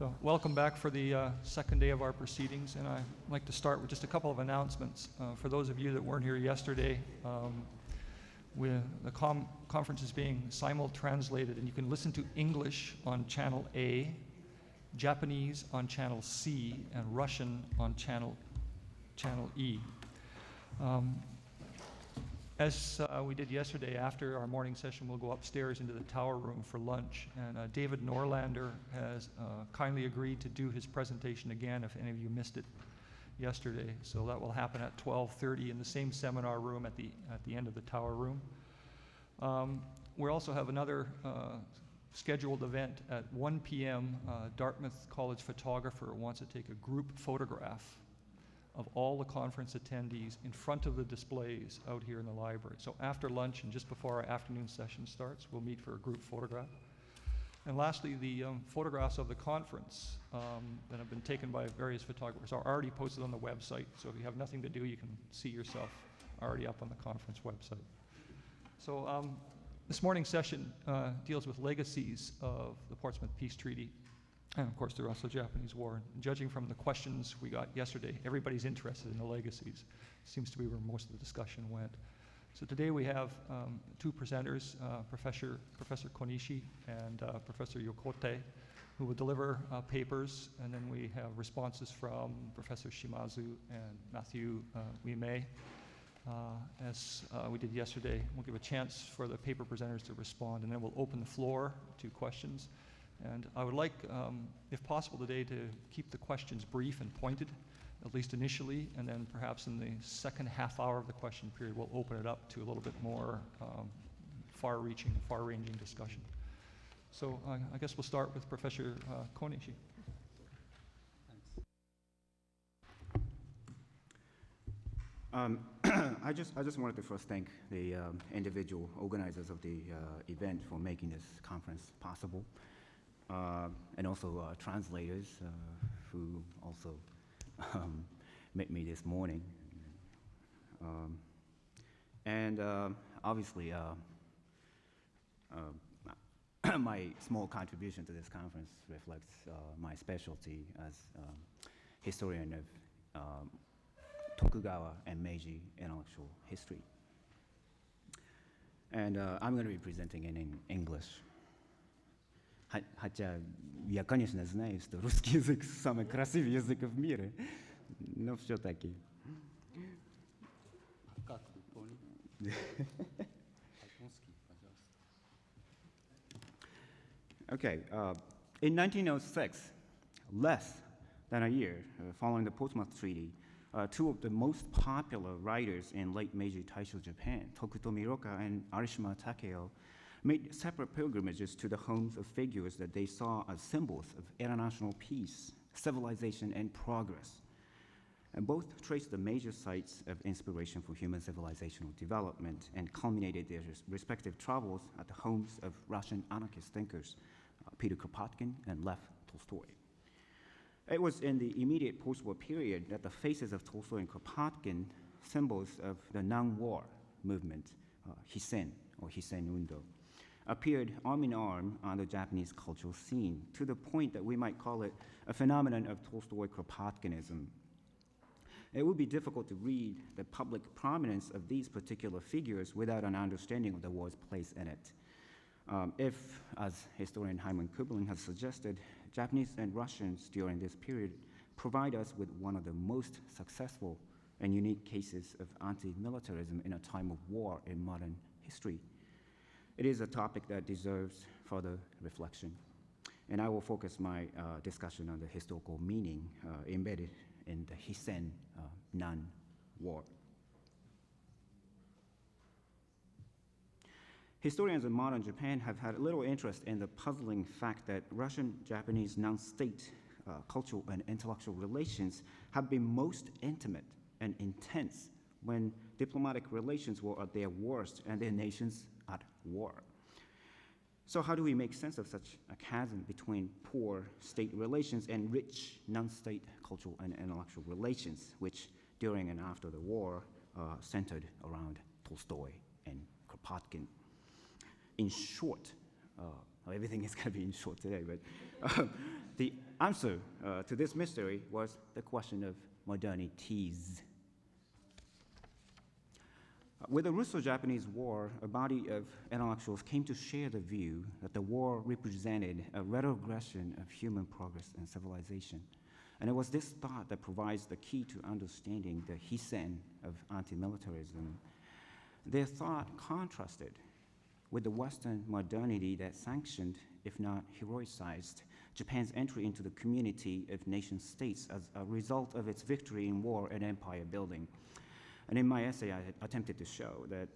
So welcome back for the second day of our proceedings, and I'd like to start with just a couple of announcements. For those of you that weren't here yesterday, the conference is being simul-translated, and you can listen to English on channel A, Japanese on channel C, and Russian on channel E. As we did yesterday, after our morning session, we'll go upstairs into the tower room for lunch. And David Norlander has kindly agreed to do his presentation again if any of you missed it yesterday. So that will happen at 12:30 in the same seminar room at the end of the tower room. We also have another scheduled event at 1 p.m. Dartmouth College photographer wants to take a group photograph of all the conference attendees in front of the displays out here in the library. So after lunch and just before our afternoon session starts, we'll meet for a group photograph. And lastly, the photographs of the conference that have been taken by various photographers are already posted on the website. So if you have nothing to do, you can see yourself already up on the conference website. So this morning's session deals with legacies of the Portsmouth Peace Treaty and, of course, the Russo-Japanese War. And judging from the questions we got yesterday, everybody's interested in the legacies. Seems to be where most of the discussion went. So today we have two presenters, Professor Konishi and Professor Yokote, who will deliver papers, and then we have responses from Professor Shimazu and Matthew Uime. As we did yesterday, we'll give a chance for the paper presenters to respond, and then we'll open the floor to questions. And I would like, if possible today, to keep the questions brief and pointed, at least initially, and then perhaps in the second half hour of the question period, we'll open it up to a little bit more far-reaching, far-ranging discussion. So I guess we'll start with Professor Konishi. Thanks. I just wanted to first thank the individual organizers of the event for making this conference possible. And also translators who also met me this morning. And obviously, my small contribution to this conference reflects my specialty as historian of Tokugawa and Meiji intellectual history. And I'm going to be presenting in English. Хотя я, конечно, знаю, что русский язык самый красивый язык в мире, но все-таки. Как вы поняли? Японский, пожалуйста. Okay, in 1906, less than a year following the Portsmouth Treaty, two of the most popular writers in late Meiji Taisho Japan, Tokuto Miroka and Arishima Takeo, made separate pilgrimages to the homes of figures that they saw as symbols of international peace, civilization, and progress. And both traced the major sites of inspiration for human civilizational development and culminated their respective travels at the homes of Russian anarchist thinkers, Peter Kropotkin and Lev Tolstoy. It was in the immediate post-war period that the faces of Tolstoy and Kropotkin, symbols of the non-war movement, Hisen or Hisen Undo, appeared arm in arm on the Japanese cultural scene, to the point that we might call it a phenomenon of Tolstoy-Kropotkinism. It would be difficult to read the public prominence of these particular figures without an understanding of the war's place in it. If, as historian Hyman Kubling has suggested, Japanese and Russians during this period provide us with one of the most successful and unique cases of anti-militarism in a time of war in modern history, it is a topic that deserves further reflection. And I will focus my discussion on the historical meaning embedded in the Hisen non-war. Historians of modern Japan have had little interest in the puzzling fact that Russian-Japanese non-state cultural and intellectual relations have been most intimate and intense when diplomatic relations were at their worst and their nations at war. So how do we make sense of such a chasm between poor state relations and rich non-state cultural and intellectual relations, which during and after the war centered around Tolstoy and Kropotkin? In short, everything is going to be in short today, but the answer to this mystery was the question of modernities. With the Russo-Japanese War, a body of intellectuals came to share the view that the war represented a retrogression of human progress and civilization. And it was this thought that provides the key to understanding the hisen of anti-militarism. Their thought contrasted with the Western modernity that sanctioned, if not heroicized, Japan's entry into the community of nation-states as a result of its victory in war and empire building. And in my essay, I attempted to show that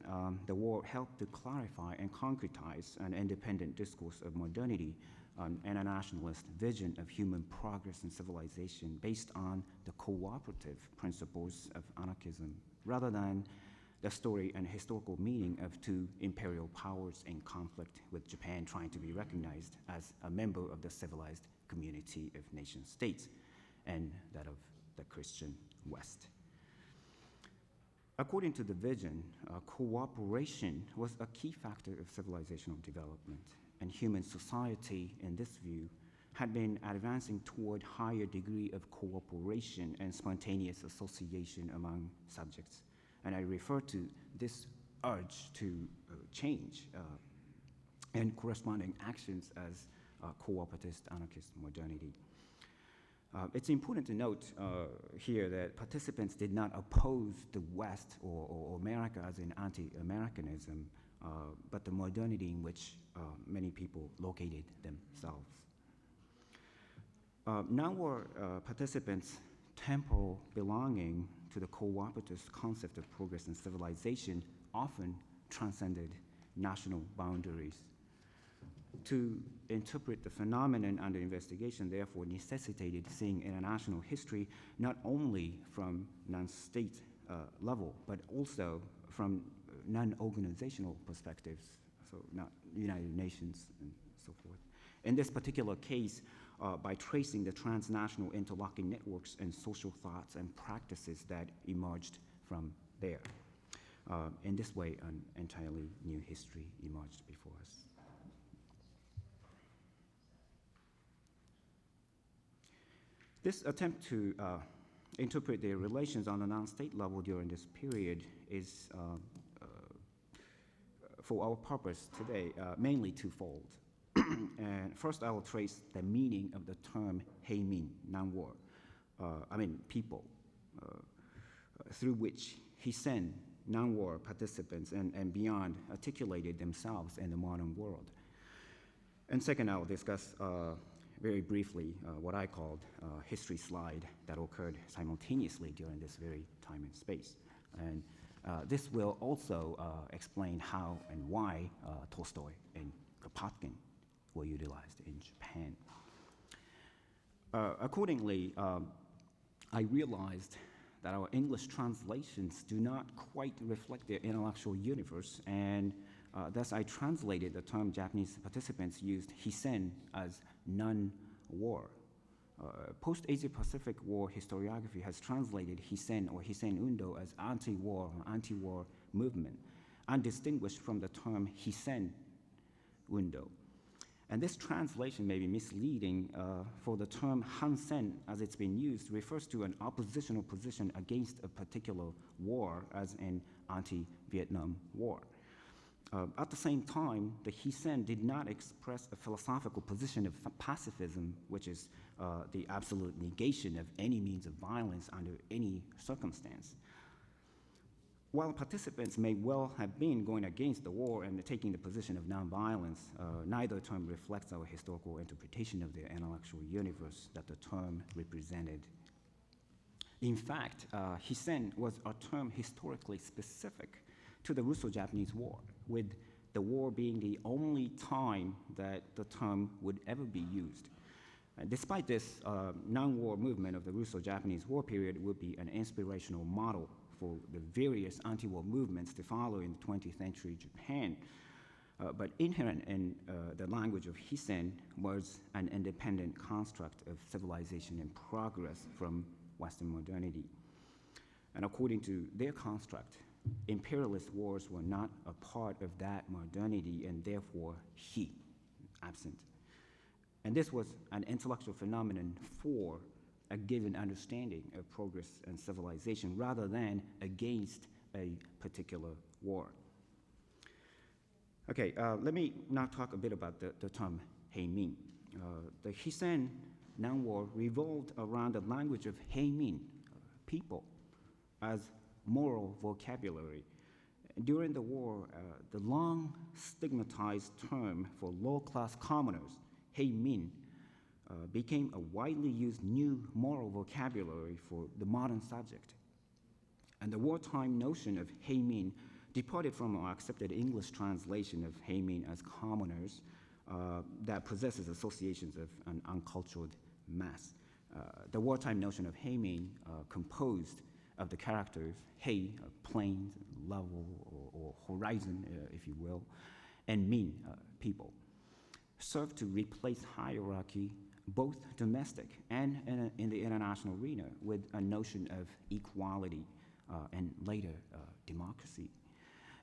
the war helped to clarify and concretize an independent discourse of modernity and a nationalist vision of human progress and civilization based on the cooperative principles of anarchism, rather than the story and historical meaning of two imperial powers in conflict, with Japan trying to be recognized as a member of the civilized community of nation-states and that of the Christian West. According to the vision, cooperation was a key factor of civilizational development, and human society, in this view, had been advancing toward higher degree of cooperation and spontaneous association among subjects. And I refer to this urge to change and corresponding actions as cooperative anarchist modernity. It's important to note here that participants did not oppose the West or America as in anti-Americanism, but the modernity in which many people located themselves. Non-war participants' temporal belonging to the cooperative concept of progress and civilization often transcended national boundaries. To interpret the phenomenon under investigation, therefore, necessitated seeing international history not only from non-state level, but also from non-organizational perspectives, so not United Nations and so forth. In this particular case, by tracing the transnational interlocking networks and social thoughts and practices that emerged from there. In this way, an entirely new history emerged before us. This attempt to interpret their relations on a non-state level during this period is, for our purpose today, mainly twofold. And first, I will trace the meaning of the term heimin, non-war, people, through which hisen, non-war participants and beyond articulated themselves in the modern world. And second, I will discuss very briefly what I called history slide that occurred simultaneously during this very time and space. And this will also explain how and why Tolstoy and Kropotkin were utilized in Japan. Accordingly, I realized that our English translations do not quite reflect their intellectual universe, and thus I translated the term Japanese participants used hisen as non-war. Post-Asia Pacific War historiography has translated hisen or hisen undo as anti-war or anti-war movement, undistinguished from the term hisen undo. And this translation may be misleading, for the term hansen, as it's been used, refers to an oppositional position against a particular war, as in anti-Vietnam War. At the same time, the hisen did not express a philosophical position of pacifism, which is the absolute negation of any means of violence under any circumstance. While participants may well have been going against the war and taking the position of nonviolence, neither term reflects our historical interpretation of the intellectual universe that the term represented. In fact, hisen was a term historically specific to the Russo-Japanese War, with the war being the only time that the term would ever be used. Despite this, non-war movement of the Russo-Japanese War period would be an inspirational model for the various anti-war movements to follow in 20th century Japan. But inherent in the language of hisen was an independent construct of civilization and progress from Western modernity. And according to their construct, imperialist wars were not a part of that modernity and therefore absent. And this was an intellectual phenomenon for a given understanding of progress and civilization rather than against a particular war. Okay, let me now talk a bit about the term heimin. The Hissen Nan-war revolved around the language of heimin, people, as moral vocabulary. During the war, the long stigmatized term for low-class commoners, heimin, became a widely used new moral vocabulary for the modern subject. And the wartime notion of heimin departed from our accepted English translation of heimin as commoners that possesses associations of an uncultured mass. The wartime notion of heimin, composed of the characters hei, plains, level, or horizon, if you will, and min, people, served to replace hierarchy, both domestic and in the international arena, with a notion of equality and later democracy,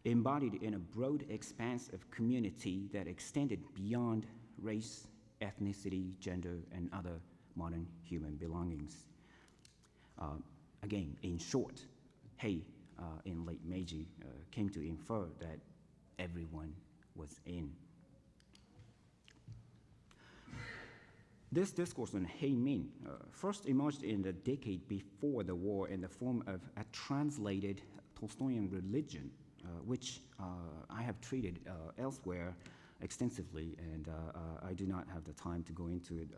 embodied in a broad expanse of community that extended beyond race, ethnicity, gender, and other modern human belongings. Again, in short, hei in late Meiji came to infer that everyone was in. This discourse on heimin first emerged in the decade before the war in the form of a translated Tolstoyan religion, which I have treated elsewhere extensively, and I do not have the time to go into it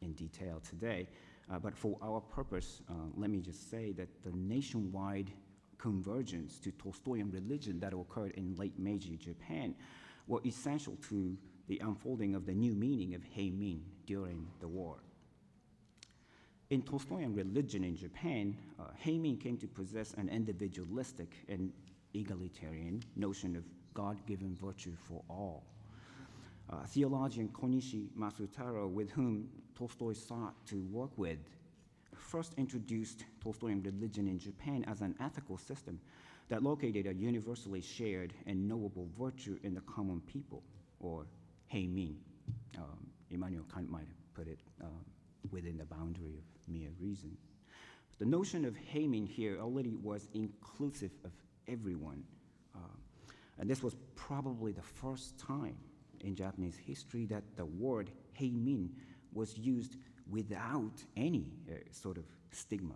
in detail today. But for our purpose, let me just say that the nationwide convergence to Tolstoyan religion that occurred in late Meiji Japan were essential to the unfolding of the new meaning of heimin during the war. In Tolstoyan religion in Japan, heimin came to possess an individualistic and egalitarian notion of God-given virtue for all. Theologian Konishi Masutaro, with whom Tolstoy sought to work with, first introduced Tolstoyan religion in Japan as an ethical system that located a universally shared and knowable virtue in the common people, or heimin. Immanuel Kant might have put it within the boundary of mere reason. The notion of heimin here already was inclusive of everyone. And this was probably the first time in Japanese history that the word heimin was used without any sort of stigma.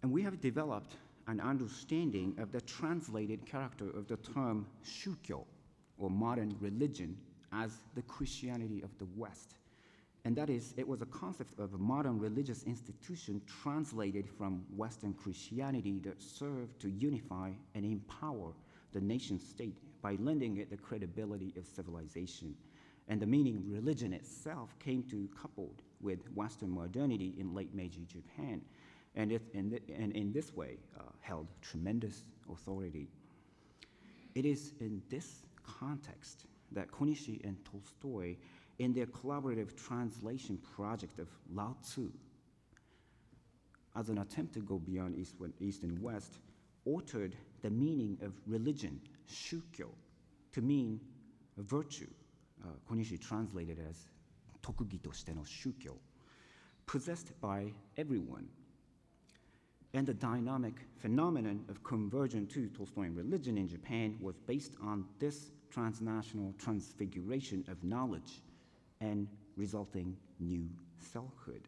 And we have developed an understanding of the translated character of the term shukyo, or modern religion, as the Christianity of the West. And that is, it was a concept of a modern religious institution translated from Western Christianity that served to unify and empower the nation state by lending it the credibility of civilization. And the meaning of religion itself came to coupled with Western modernity in late Meiji Japan, and in this way held tremendous authority. It is in this context that Konishi and Tolstoy, in their collaborative translation project of Lao Tzu, as an attempt to go beyond East and West, altered the meaning of religion, shukyo, to mean virtue. Konishi translated as tokugi toshite no shukyo, possessed by everyone. And the dynamic phenomenon of conversion to Tolstoyan religion in Japan was based on this transnational transfiguration of knowledge and resulting new selfhood.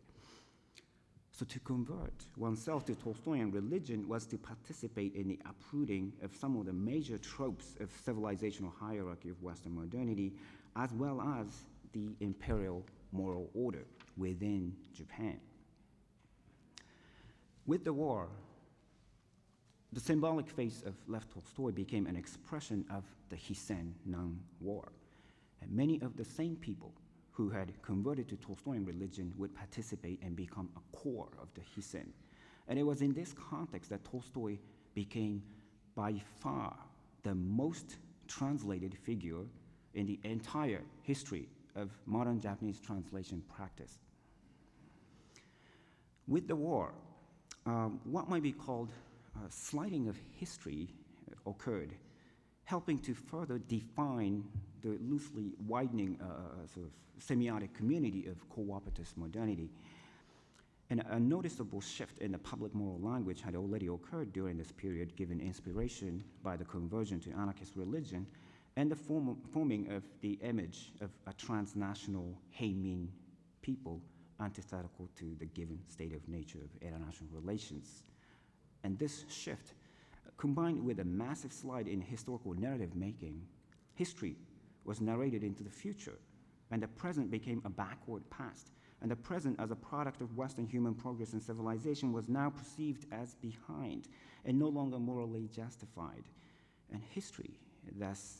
So to convert oneself to Tolstoyan religion was to participate in the uprooting of some of the major tropes of civilizational hierarchy of Western modernity, as well as the imperial moral order within Japan. With the war, the symbolic face of Lev Tolstoy became an expression of the Hissen-Nan War. And many of the same people who had converted to Tolstoyan religion would participate and become a core of the Hissen. And it was in this context that Tolstoy became by far the most translated figure in the entire history of modern Japanese translation practice. With the war, what might be called sliding of history occurred helping to further define the loosely widening sort of semiotic community of co-operative modernity. And a noticeable shift in the public moral language had already occurred during this period, given inspiration by the conversion to anarchist religion and the forming of the image of a transnational Heimin people antithetical to the given state of nature of international relations. And this shift, combined with a massive slide in historical narrative making, history was narrated into the future, and the present became a backward past. And the present, as a product of Western human progress and civilization, was now perceived as behind and no longer morally justified. And history thus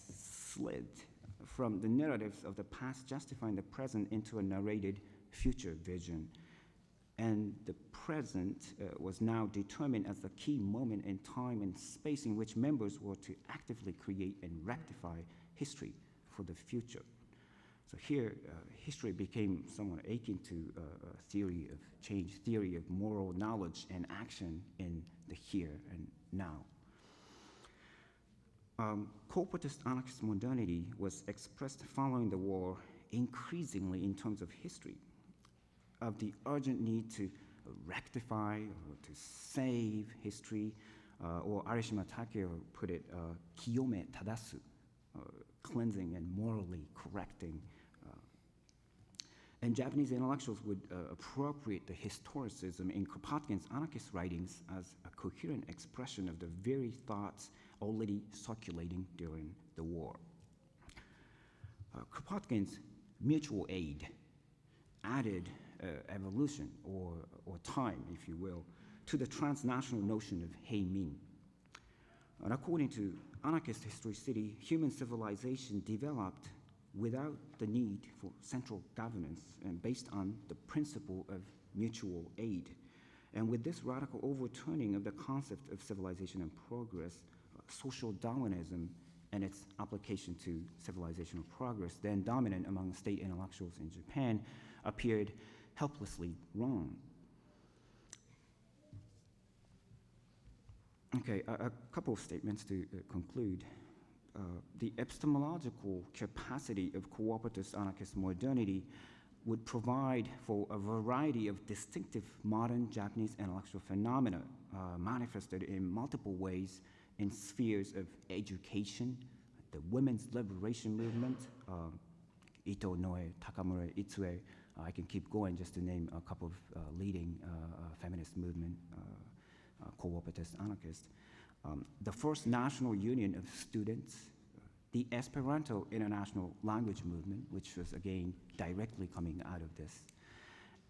slid from the narratives of the past justifying the present into a narrated future vision. And the present was now determined as the key moment in time and space in which members were to actively create and rectify history for the future. So here, history became somewhat akin to a theory of change, theory of moral knowledge and action in the here and now. Corporatist anarchist modernity was expressed following the war increasingly in terms of history, of the urgent need to rectify or to save history, or Arishima Takeo put it, kiyome tadasu, cleansing and morally correcting. And Japanese intellectuals would appropriate the historicism in Kropotkin's anarchist writings as a coherent expression of the very thoughts already circulating during the war. Kropotkin's mutual aid added evolution or time, if you will, to the transnational notion of Heimin. And according to anarchist historicity, human civilization developed without the need for central governance and based on the principle of mutual aid. And with this radical overturning of the concept of civilization and progress, social Darwinism and its application to civilizational progress, then dominant among state intellectuals in Japan, appeared helplessly wrong. Okay, a couple of statements to conclude. The epistemological capacity of cooperative anarchist modernity would provide for a variety of distinctive modern Japanese intellectual phenomena manifested in multiple ways in spheres of education, the women's liberation movement, Ito Noe, Takamura Itsue. I can keep going just to name a couple of leading feminist movement, cooperative anarchists. The first national union of students, the Esperanto International Language Movement, which was again directly coming out of this,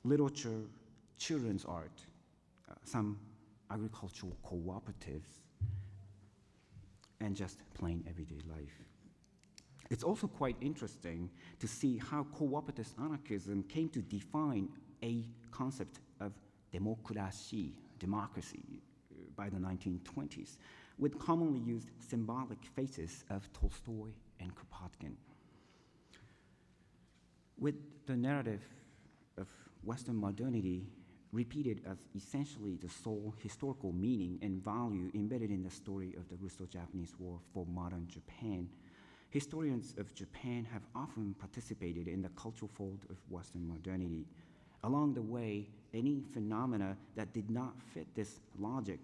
literature, children's art, some agricultural cooperatives, and just plain everyday life. It's also quite interesting to see how cooperative anarchism came to define a concept of democracy, by the 1920s, with commonly used symbolic faces of Tolstoy and Kropotkin. With the narrative of Western modernity repeated as essentially the sole historical meaning and value embedded in the story of the Russo-Japanese War for modern Japan, historians of Japan have often participated in the cultural fold of Western modernity. Along the way, any phenomena that did not fit this logic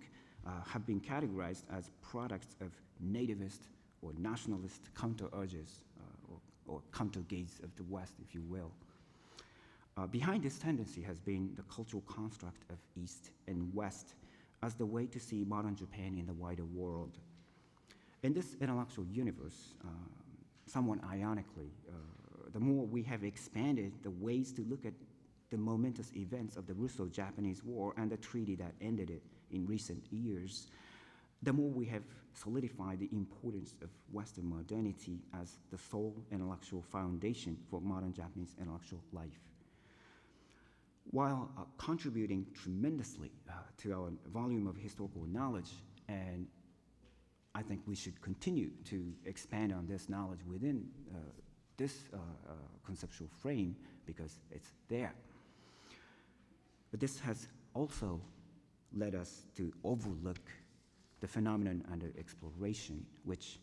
have been categorized as products of nativist or nationalist counter-urges or counter-gaze of the West, if you will. Behind this tendency has been the cultural construct of East and West as the way to see modern Japan in the wider world. In this intellectual universe, somewhat ironically, the more we have expanded the ways to look at the momentous events of the Russo-Japanese War and the treaty that ended it in recent years, the more we have solidified the importance of Western modernity as the sole intellectual foundation for modern Japanese intellectual life. While contributing tremendously to our volume of historical knowledge, and I think we should continue to expand on this knowledge within this conceptual frame because it's there. But this has also led us to overlook the phenomenon under exploration, which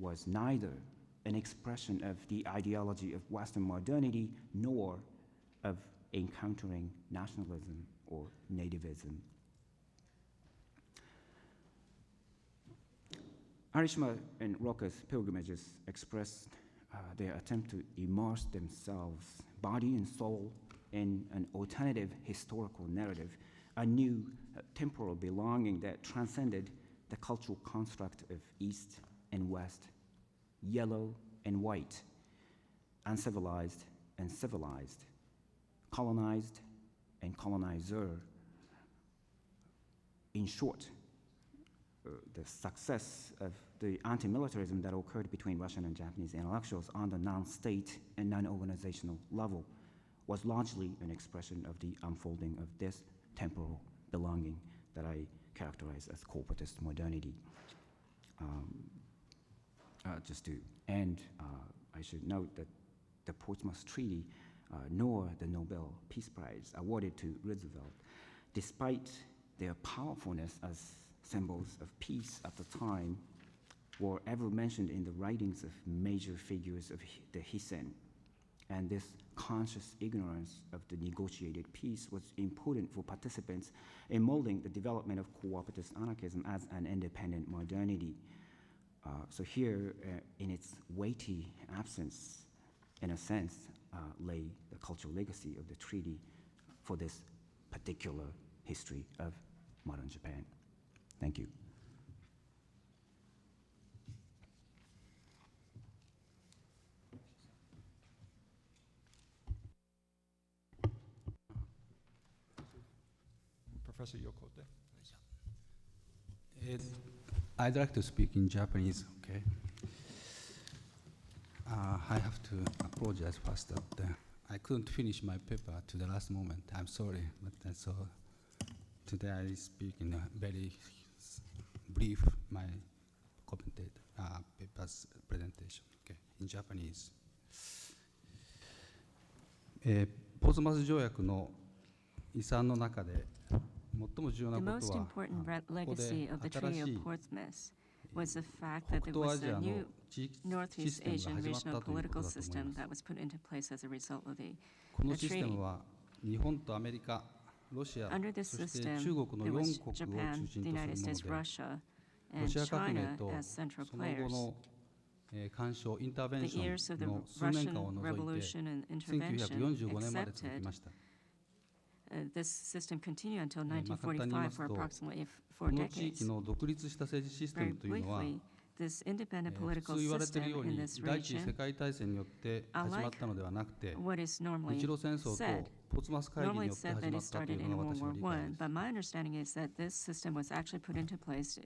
was neither an expression of the ideology of Western modernity nor of encountering nationalism or nativism. Arishima and Roca's pilgrimages expressed their attempt to immerse themselves, body and soul, in an alternative historical narrative, a new temporal belonging that transcended the cultural construct of East and West, yellow and white, uncivilized and civilized, colonized and colonizer. In short, the success of the anti-militarism that occurred between Russian and Japanese intellectuals on the non-state and non-organizational level was largely an expression of the unfolding of this temporal belonging that I characterize as corporatist modernity. Just to end, I should note that the Portsmouth Treaty nor the Nobel Peace Prize awarded to Roosevelt, despite their powerfulness as symbols of peace at the time, were ever mentioned in the writings of major figures of the Hissen. And this conscious ignorance of the negotiated peace was important for participants in molding the development of cooperative anarchism as an independent modernity. So here, in its weighty absence, in a sense, lay the cultural legacy of the treaty for this particular history of modern Japan. Thank you. Professor Yokote. I'd like to speak in Japanese, okay? I have to apologize first that I couldn't finish my paper to the last moment. I'm sorry, but so today I speak in a very brief my paper's presentation, okay, in Japanese. ポーツマス条約の遺産の中で最も重要な The こと most は important ここ legacy で of the 新 Treaty し of い Portsmouth was the fact that 北 there 東ア was ジ a アの new 地域シ Northeast ステムが Asian 始まっ regional たということ political だと思い system ます that was put into place as a result of the この the システ treaty. ムは日本とアメリカ、ロシア、 Under this そして system, 中国の there 4 was 国を Japan, 中心 the と United す States, るもので、 Russia, ロ and シア革命 China と as central その後 players. の干渉、インターベン The ショ years of the ンの数年間を Russian 除いて、 Revolution and intervention 1945年まで続き accepted ました。 this system continued until 簡単に言いま 1945す for と、 approximately こ 4の地 decades. 域の独立した政治システ Very ムというのは、 briefly, this independent 普 political 通言われている system よう in に this 第一次世 region, 界大戦によって始まったのではなくて、 what is 日 normally 露戦争と said, ポーツマス会議に normally よって said 始 that ま it ったとい started うの in が私 World の War 理解 I. です。 But my understanding is that this system was actually put into place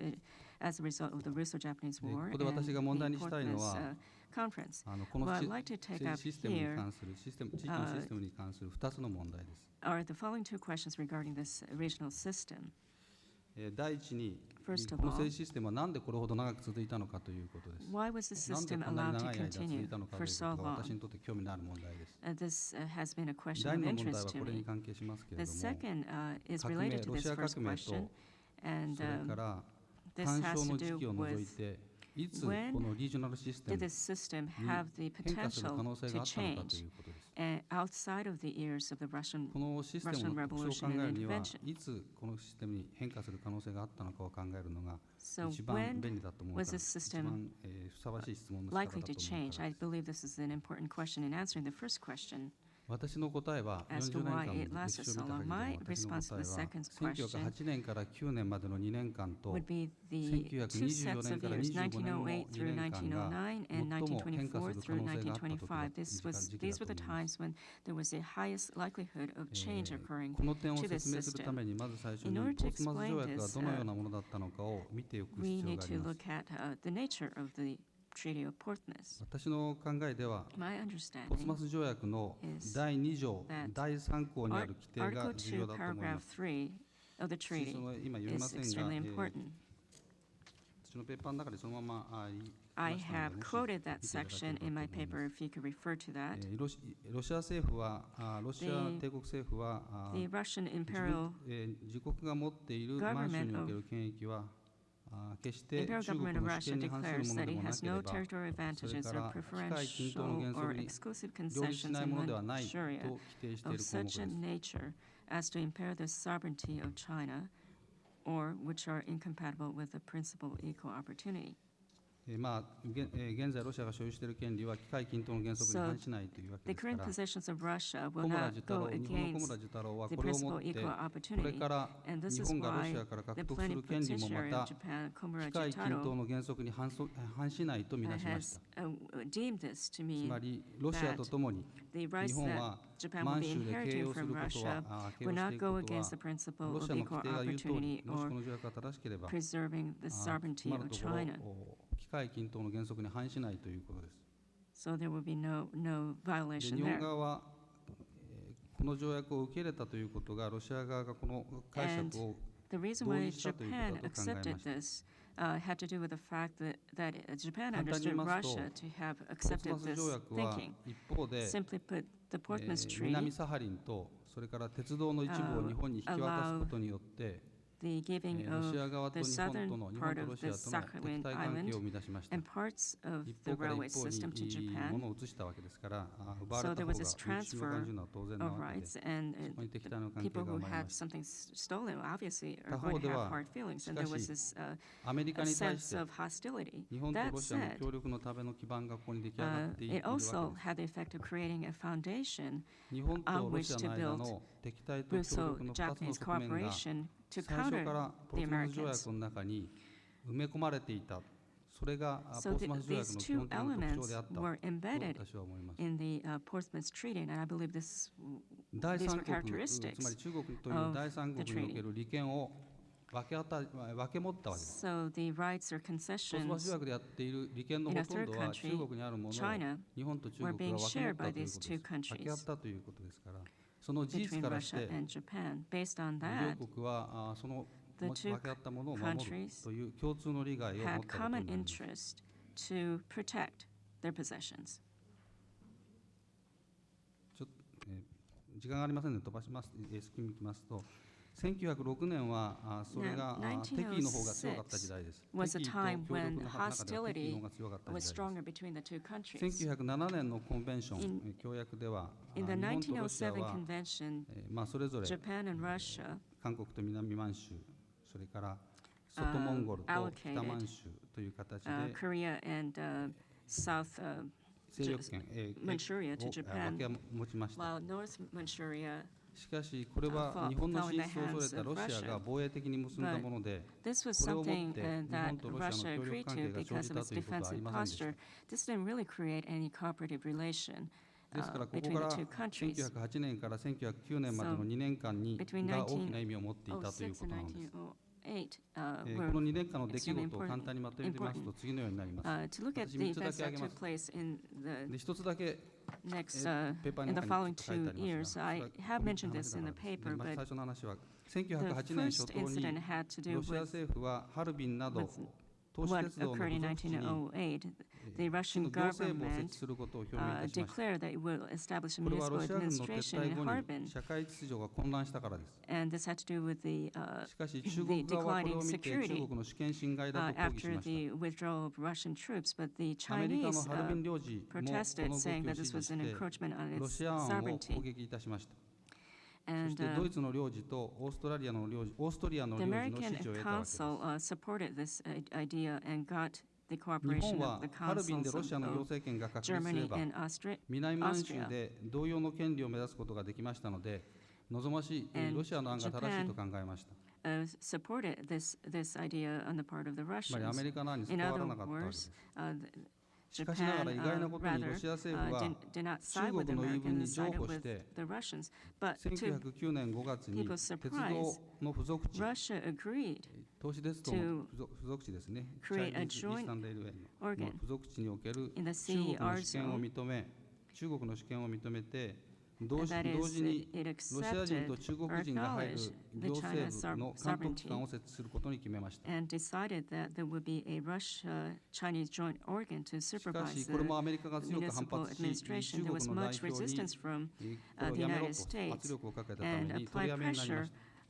as a result of the Russo-Japanese で War ここで and 私が問題 the にしたいの Portsmouth は、 Conference. この What シ I'd like to take 政 up 治システムに here 関する地域のシステムに関する2つの問題です。 are the following two questions regarding this regional system. 第一に、 First こ of の all, 政治システムはなんでこれほど長く続いたのかということです。 why was the なんで system こんなに allowed to 長い間続 continue いたのかと for いう so ことが long? 私にとって興味のある問題です。 This has been a question 第 of 二の問題 interest は to これに me. 関係しますけれ The ども、 second is 革命、 related to ロ this シア first 革命と、 question, and それから this 干 has 渉 to の時 do 期を除い with て、いつこ when のリージョナルシステ did ム this system に have the 変化する可 potential 能性 to があったのかと change いうことです。 outside of the ears of the Russian このシステ Russian ムの特徴を考 Revolution え and るには、 intervention? いつこのシステムに変化する可能性があったのかを考えるのが So 一番 when 便利だと思う was から、 this 一 system 番ふさわしい質問の仕方だ likely と to 思う change? から I です。 believe this is an important question in answering the first question 私の答えは as to 40年 why 間 it の歴 lasted 史を so 見た long. 限り My でも私の response to 答 the えは second question 1908年から9年までの2年間と would be the two sets of years, 1908 through 1909 and 1924 through 1925. These were the times when there was the highest likelihood of change occurring. この点を to this 説明するためにまず最初に In ポ order to ーツマス explain 条約が this, どのようなものだったのかを見ておく必 We 要 need があ to ります。 look at the nature of the Treaty of Portsmouth. 私の考えでは My ポーツマ understanding ス条約の is 第2条 that 第3項にある規定が Article 重要 2, だと思いま paragraph す。 3 of the 私 treaty その今読みま is せんが、 extremely important. 私のペーパーの中でそのまま言い I ましたの have で、もし quoted that 見ていただけ section ればと in my 思います。 paper if you could refer to that. ロシア政府は、ロシア The- 帝国政府は、The Russian 自 imperial 自国が持っている満州における権益は決して Imperial 中国 government of の主 Russia 権に反する declares もの that で it もな has けれ no ば、 territorial それ advantages か or ら機械均等の preferential 原 or 則に exclusive 両立し concessions ない in ものではないと Manchuria 規定してい of る項目 such a です。 nature as to impair the sovereignty of China or which are incompatible with the principle of equal opportunity. 現在ロシアが所有している権利は機械均等の原則に反しないというわけ The ですか current ら、 possessions of Russia 小 will 村 not 寿太 go 郎、日本の小 against 村寿太郎は the これを principle も of って equal これ opportunity. から And this 日 is 本がロ why シアから the 獲得する権利もま plenipotentiary た of Japan, 機械均等 Commemorating の原則に反しないとみなしまし has た。 deemed this to つ mean まりロシアとともに the 日 rights 本 that は Japan will 満 be 州で経営 inheriting をす from ることは Russia 経営 will をして not いく go ことは against the principle ロ of シアの equal 規定が言うとお opportunity り、もし or この条約が正しければ preserving the 今 sovereignty の of ところ China. 機械均等の原則に反しないということです。 So there will be no で violation 日本 there. 側はこの条約を受け入れたということがロシア側がこの解釈を The reason 同 why 意したということ Japan だと考えま accepted した this had to do with the fact that Japan 簡単に understood 言いますと Russia to have ポーツ accepted マス this 条約は thinking. 一方で Simply put, the Portsmouth 南 Treaty, サハリンとそれから鉄道の一部を日本に引き渡すことによって、 the giving ロシア of 側と the 日本と southern の日 part 本と of ロシア the との敵 Sakhalin 対関係 Island を生み出しました and parts of 一 the 方から railway 一方 system to に Japan. 物を移したわけですから奪われ So た there 方 was が this 民主主義を感じ transfer るのは当然な of わけで rights, and そこに敵対の関係 people が who 生まれ had ました something stolen obviously are 他 going 方 to で have は hard feelings, し and か there was し this アメリカ a に対し sense て of hostility. 日本と That ロシアの said, 協力のための基盤がここに出来上がっている it わけです also had the effect of creating a foundation 日本と on ロ which シア to の間 build の敵対と協力の2つの Russo-Japanese 側面が cooperation to 最初 counter からポ the ーツマス条 Americans. 約の中に埋め込まれていたそれがポ So ーツマス条約 these の基 two 本的な特徴 elements であったと were embedded 私は思います in the Portsmouth Treaty, and I believe these 第 were 三国 characteristics つまり中国という第三国における利権を分け持ったわけです So the rights or ポーツマス concessions 条約でやっている利権の in ほ a とん third どは中 country, 国にあるものを China, 日本と中 were 国が being 分け持っ shared た by という these こと two です分け合っ countries たということですからその事実 between からし Russia て and Japan. Based on 両 that, 国はその the 分 two け合ったものを守る countries という共通の利害を持っ had たことに common なります interest to protect their possessions. 時間がありませんので飛ばしますスキムいきますと1906年はそれが Now, 敵意の方が強かった時代です was a 敵意と time 協 when 力の中では敵意の hostility 方が強かった was 時代 stronger between the two countries. です1907年のコンベンション In- 協約では In 日 the 本とロシア 1907は convention, それぞれ Japan and Russia 韓国と南満州それから外モンゴルと allocated 北満州という形で Korea and South 勢力圏 Manchuria to を Japan, 分け持ちました while North Manchuria, しかしこれは日本の進出を恐れたロシアが防衛的に結んだもので this was これをもっ something て日 that 本とロシア Russia の協力 agreed 関 to 係が生 because じ of た its ということはあ defensive りませんでした posture. This didn't really create any cooperative relation ですからここ between から the two countries. 1908年から1909年までの So, 2年間に between が大きな意味を持っていたというこ 1906とな and のです 1908この were 2年間の出来 extremely 事を簡単にまとめてみますと次のようになります to look at 私 the 3つだ events け挙 that げま took す place in で1つだけ next ペーパー in の the 中に following ちょっと書いてあ 2りま years. すが I それは have ここに mentioned this in the 話 paper, があります but 最初の話は the 1908年初 first 頭に incident had to do ロシア with 政府はハルビンなど with 都市 what 鉄道の occurred in 付属地に 1908. The 市 Russian の行政部を設 government 置することを表明いたしました declared that it will establish a これはロ municipal シア軍の撤 administration 退 in 後 Harbin, に社会秩序が混乱したからです and this had to do with the しかし中国側はこれを見て declining 中国の主権侵害だと抗議し after まし the withdrawal of Russian troops, but the たアメリカの Chinese ハルビン領事もこの動 protested, きを saying 支 that 持 this was し an て encroachment on ロ its シア案を sovereignty. 攻撃いたしましたそし And てドイツの領事とオーストリアの領事の the 支 American 持を得たわけです Council supported this idea and got the 日 cooperation 本は of the ハルビンで councils ロシアの行 of 政権が確立すれ Germany ば and Austria. 南満州で同様の権利を目指すことができましたので望ましい And ロシアの案が正しいと考えました supported this idea on the part of the つまりア Russians. メリカの案に In 逆らわ other なかったわけで words, す Japan しかしながら意外なことに rather ロシア政府は did not side with 中 the 国の言い分 Americans に and 譲 sided 歩し with て the Russians. But to 1909年5月に people's 鉄 surprise, 道の付属地 Russia agreed 東市鉄道の付属地ですね create a チャイニーズイースタンレールウェイの organ 付属地における in the 中国の CER 主権を zone, 認め中国の主権を認めて同 and 時 that 同 is, 時に it ロシア人 accepted と中 or 国人が入る acknowledged 行 the 政 China's 部の監督機関を設置することに決めました and decided that there would be a Russia-Chinese joint organ to しか supervise しこれも the アメリカが強く反 municipal 発し administration. 中 There 国 was の代 much 表に resistance from これを the やめろ United と圧 States 力をかけたため and に取り applied やめになりま pressure した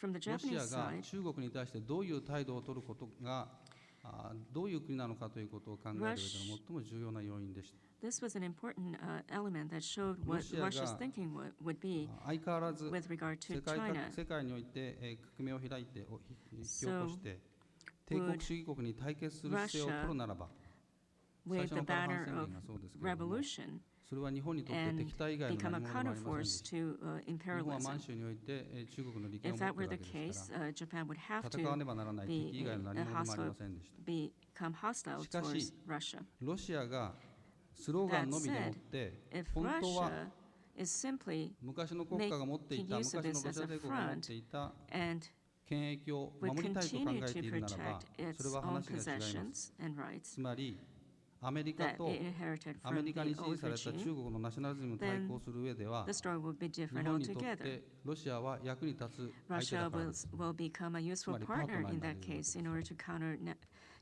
From the ロシア Japanese が side, 中国に対してどういう態度を取ることがどういう国なのかということを考える上での最も重要な要因でした。 This was an important element that showed what ロシアが Russia's thinking would be 相変わらず with regard to 世 China. 界において革命を開いて引き起こして帝国主義国に対決する姿勢を取るならば、最 With 初 the のカラハン banner 宣 of 言がそうですけれども、 revolution それは日本にとって and 敵対以外の become 何 a 者でもありませんで counterforce した。 to 日本は imperialism. 満州において中国の利権を If 持っ that てい were るわ the けですか case, ら、 Japan would have 戦わ to ねばならない敵以外の何者でもありませんでした。 become hostile しかし、 towards Russia. ロシアがスローガンのみでもって If 本当は Russia is simply 昔の国家が持っていた making 昔 use の of ロ this シア as a 帝国が持っ front ていた and 権益を would 守りたいと考 continue えてい to るならば、 protect それ its は own 話が違います。 possessions and rights つまりアメリカ that と it inherited アメ from リ the カに支持 old された中 regime, 国のナショナリズムに対抗する上では、 the story would be 日 different 本にとっ altogether. てロシアは役に立つ相手 Russia だからです。 will become a useful Tsumarī partner partner in になる that わけ case です。 in order to counter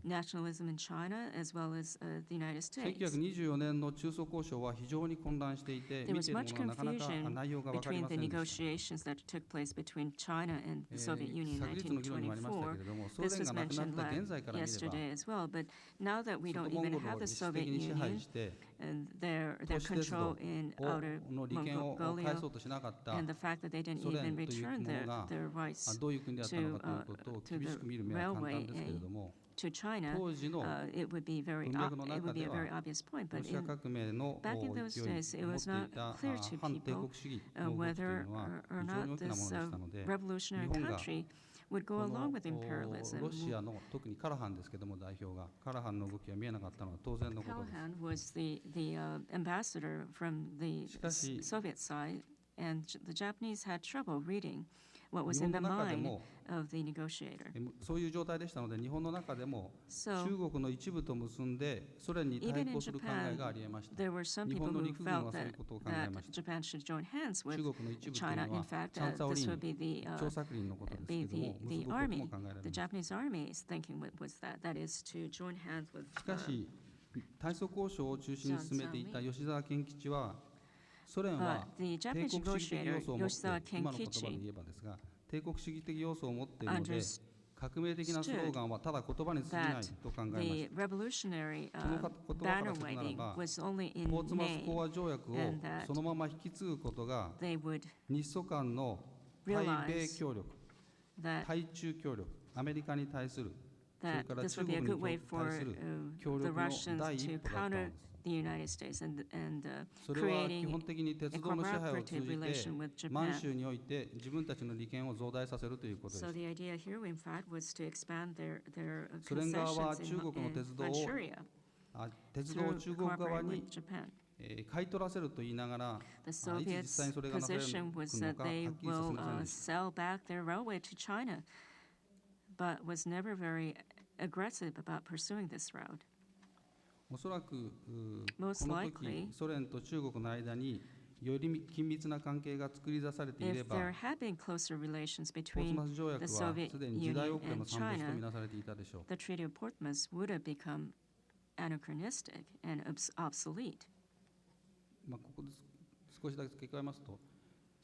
nationalism in China as well as the United States. 1924年の中ソ交渉は非常に混乱していて、 There 見 was ている much 者はなかなか confusion 内容が分かり between ま the せんでした。 negotiations that took place between China and the Soviet Union in 昨日の議論にもありましたけれども、ソ 1924. This 連 was がなくなっ mentioned た現在から見れば、 yesterday as well, but now that we 外 don't モン even ゴル have を the 実質 Soviet 的に支配 Union して and their 都市鉄 control 道 in outer の利権を返 Mongolia そうとしなかった and the fact that they didn't ソ連 even という return ものが their rights どういう国であったのかということを to 厳しく見る目は簡単ですけれども、 to China, 当時の it would be very 文脈の it 中 would be で a は very obvious point. ロ But シア革命の back in those 勢いを持 days, it っ was てい not た clear to 反帝 people 国主義の動きとい whether うのは or 非常に not 大きなもの this でしたので、 revolutionary 日本が country would こ go の along with imperialism. ロシアの特にカラハンですけども代表がカラハンの動きが見えなかったのは当然のことです。 Callahan was the ambassador from the しかし Soviet side, and the Japanese had trouble reading what was 日 in 本 the の中で mind も of the negotiator. そういう状態でしたので、日本の中でも So 中国の一部と結んでソ連に対 even in 抗する考えがありえました。 there were some 日 people 本の who 陸軍は felt そういう that ことを考え that ました。 Japan should join hands with 中国の一部という China. の In は fact, チャンサオリ this ン would be the 張作輪のことですけれども、結ぶことも army. 考えられ The ます。 Japanese army's thinking was that is to join hands with しかし、対ソ交渉を中心に進めていた吉沢健吉は、ソ連は the 帝 Japanese 国主義的要 negotiator 素を持って、 Yoshizawa 今の言葉で Kenkichi 言えばですが、帝国主義的要素を持っているので、 understood 革命的なスローガンはただ言葉に過ぎないと考えま the した revolutionary その言葉から banner するなら waving ば was only in ポーツマス name. 講和条約を and that そのまま引き継ぐことが They would 日ソ間の対米協力 that 対中協力アメリカに対するそれ that から this 中 would be 国 a に good way 対 for する the 協力の Russians 第一 to 歩だったん counter です the United States and それは基 creating 本的に鉄道の支配を通 cooperative じて relation with 満 Japan. 州において自分たちの利権を増大させるということで So す the idea here, in fact, was to expand their ソ連側は concessions 中国の in 鉄道を Manchuria 鉄道を through 中国側 cooperating に with Japan. 買い取らせると言いながら The いつ実 Soviets' 際にそれがなされる position was の that かはっ they きりさせ will ませんでした sell back their railway to China, but was never very aggressive about pursuing this route. おそらくこ Most の likely, 時ソ連と中国の間により緊密な関係が作り出されていれ if ば there had been closer relations ポーツ between マス条約は the Soviet すでに時代 Union 遅れの and 産物と China, みなされていたでしょう the Treaty of Portsmouth would have become anachronistic and obsolete. ここで少しだけ付け加えますと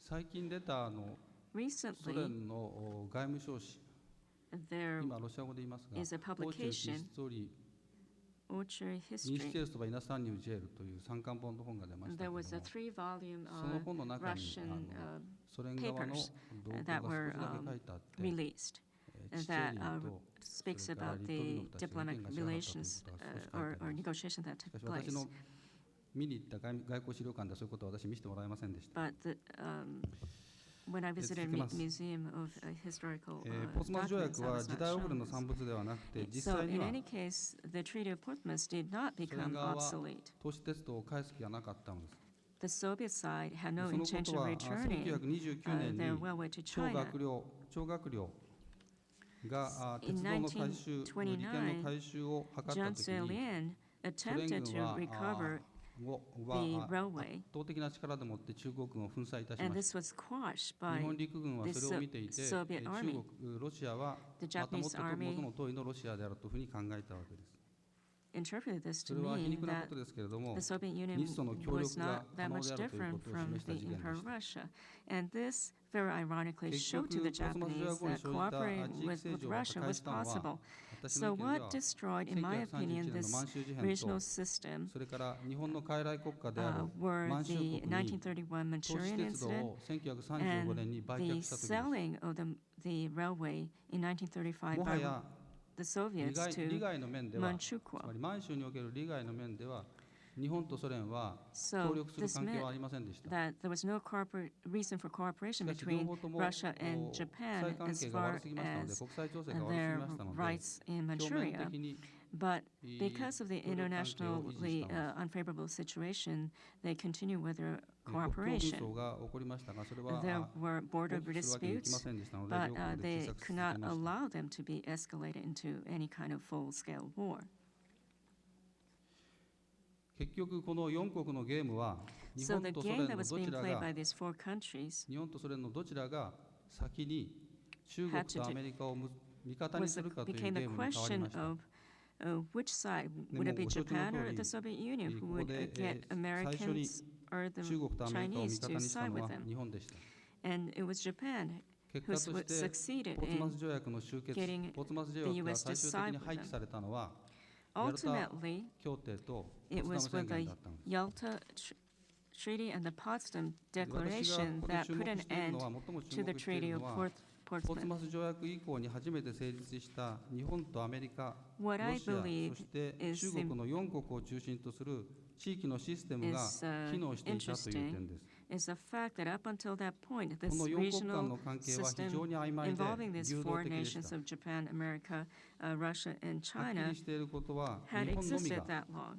最近出たソ Recently, 連の外務省誌 there 今ロシア語で言いますが is a 欧州ヒ publication, ストリ Orchard ーニシ History. テルスとバイナスタンニュージェールという3巻本の本が出ましたけ There れども was a 3-volume その本の中に Russian ソ連側の papers 動向 that が少 were しだけ書いてあって released チ and チェ that リーと speaks それから about リトル the ノフたちの意見 diplomatic が違かったという relations ことが少し書いてあり or ます negotiations that しか took し私 place. の見に行った外交資料館ではそういうことを私見せてもらえませんでした。 But when I visited 続けます。 Museum of Historical ポーツマス条 Documents, 約 I は was 時 not 代遅れ shown の this. 産物ではなくて実 So 際に in は any case, the Treaty of Portsmouth did not ソ連 become 側は obsolete. 都市鉄道を返す気はなかったのです。 The Soviet side had そ no のこ intention と of は returning 1929年 their に railway to 超 China. 学領が In 鉄道の回収、利権の回収を図ったと Jiang きに Zeilin ソ連 attempted 軍 to は recover 圧 the railway, 倒的な力でもって中国軍を粉砕いたし and まし this was quashed た。 by 日本陸軍はそれを見ていて、 the Soviet 中 army. 国、ロシアは The またもっ Japanese と army 元の遠いのロシアであるというふうに考えたわけです。interpreted this to それは皮 mean 肉な that ことですけれども the Soviet Union 日ソの協 was 力が not that 可能 much であるという different ことを from 示した the 事件で Emperor した Russia. And this very ironically 結 showed to the 局ポーツマス条 Japanese 約後に that 生じた cooperating 地域 with 政治を Russia 破壊 was したのは possible. 私の So 意見で what は destroyed, in my 1931 opinion, 年の this 満州事変 regional と system それから日本の傀儡国家である were 満州 the 国に 1931 東 Manchurian 鉄道 incident を1935 and 年に売 the 却した時です selling of the railway in 1935もは by や the 利 Soviets 害 to の面では、つ Manchukuo. まり満州における利害の面では、日本とソ連は協 So 力する this 関係 meant はありませんでした。 that there was no reason for し cooperation かし、両 between 方とも Russia and 国際 Japan 関 as 係が far 悪すぎましたので、 as 国際調整が悪すぎ their ましたので、 rights in 表面 Manchuria. 的に But because of the 協力関係を維持 internationally したのです。 unfavorable situation, they continue with their 国境紛 cooperation. 争が起こりましたが、それは There were 放 border 棄するわけにいきま disputes, せんでしたので、 but 両国で they 切削 could し続け not ました。 allow them to be escalated into any kind of full-scale war. 結局、この4国のゲームは、日 So 本 the とソ game 連 that の was どち being ら played が by these four countries 日本とソ連のどちらが先に中国とアメリカを味方にするかというゲ became ー the ムに変わり question ました。 of which side, で would it も be ご承知の Japan 通 or り the Soviet Union who ここ would で get 最初に Americans or the 中国とアメリカを味 Chinese 方 to にした side の with は them? 日本でした。 And it was Japan 結 who 果として succeeded ポーツマス in 条約の終結、 getting ポーツマス条 the 約が US to 最終的 side に with 廃棄 them. されたのは、ヤルタ Ultimately, 協定とポ it ツダム was 宣 with 言 the だったんです。 Yalta Treaty and the Potsdam 私がこ Declaration こで that 注 put 目 an しているの end は、最も注 to the 目してい Treaty る of のは、ポーツ Portsmouth. マス条約以降に初めて成立した日本とアメリカ、 What ロ I シア、 believe そして中 is 国の4国を中心とする地域のシステムが is 機能していたという点です。 is the fact that up until that point, こ this の4国間 regional の関係は非 system 常に曖昧で involving these 流動 four 的でし nations た。 of Japan, America, Russia, and はっき China りしていることは、 had 日本のみ existed が that long.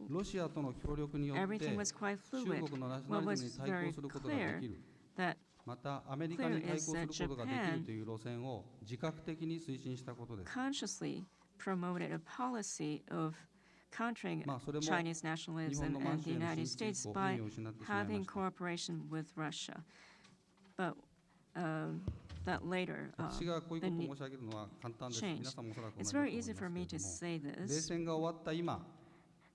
ロシアとの協力によって Everything was quite 中 fluid. 国のナショナ What リズム was に対 very 抗することがで clear きる。 that またアメリカに対抗することができるという路線を自覚的に推進したことです。 consciously promoted a policy of countering まあそれも Chinese 日 nationalism 本の満 and 州 the への United 進出以 States 降 by 意味を失ってしまいま having した cooperation with Russia. But that later 私がこういう the ことを ne- 申し上げるのは簡単です。 changed. 皆さんもおそらく同 It's じだと思 very います easy け for れ me ど to も、 say 冷 this 戦が終わった今、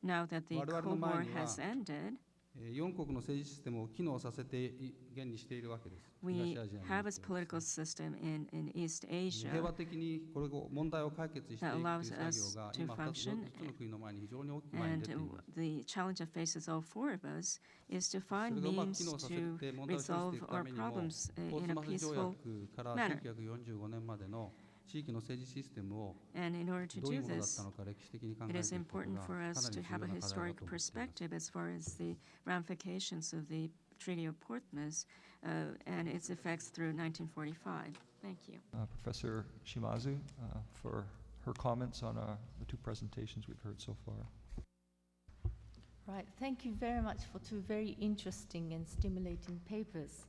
now that the 我々の Cold 前 War には has ended. 4国の政治システムを機能させて現にしているわけです。 We 東アジアにお have い a て political system in East 平 Asia 和的にこれを問題を解決していくという that allows 作 us 業が to 今2 function つの国の前に非常に大きく前に and 出ています。 the challenge that faces all four of us is to そ find れがうまく means 機能させ to て問題を処理してい resolve くた our めにも、 problems ポー in ツ a マス条 peaceful 約から manner. 1945年までの地域の政治システムを And in order to どういう do ものだっ this, たのか歴史的に考え it てい is くこと important が for かな us り to 重 have 要 a な課題だと historic 思っています。 perspective as far as the ramifications of the Treaty of Portsmouth and its effects through 1945. Thank you. Professor Shimazu for her comments on the two presentations we've heard so far. Right, thank you very much for two very interesting and stimulating papers.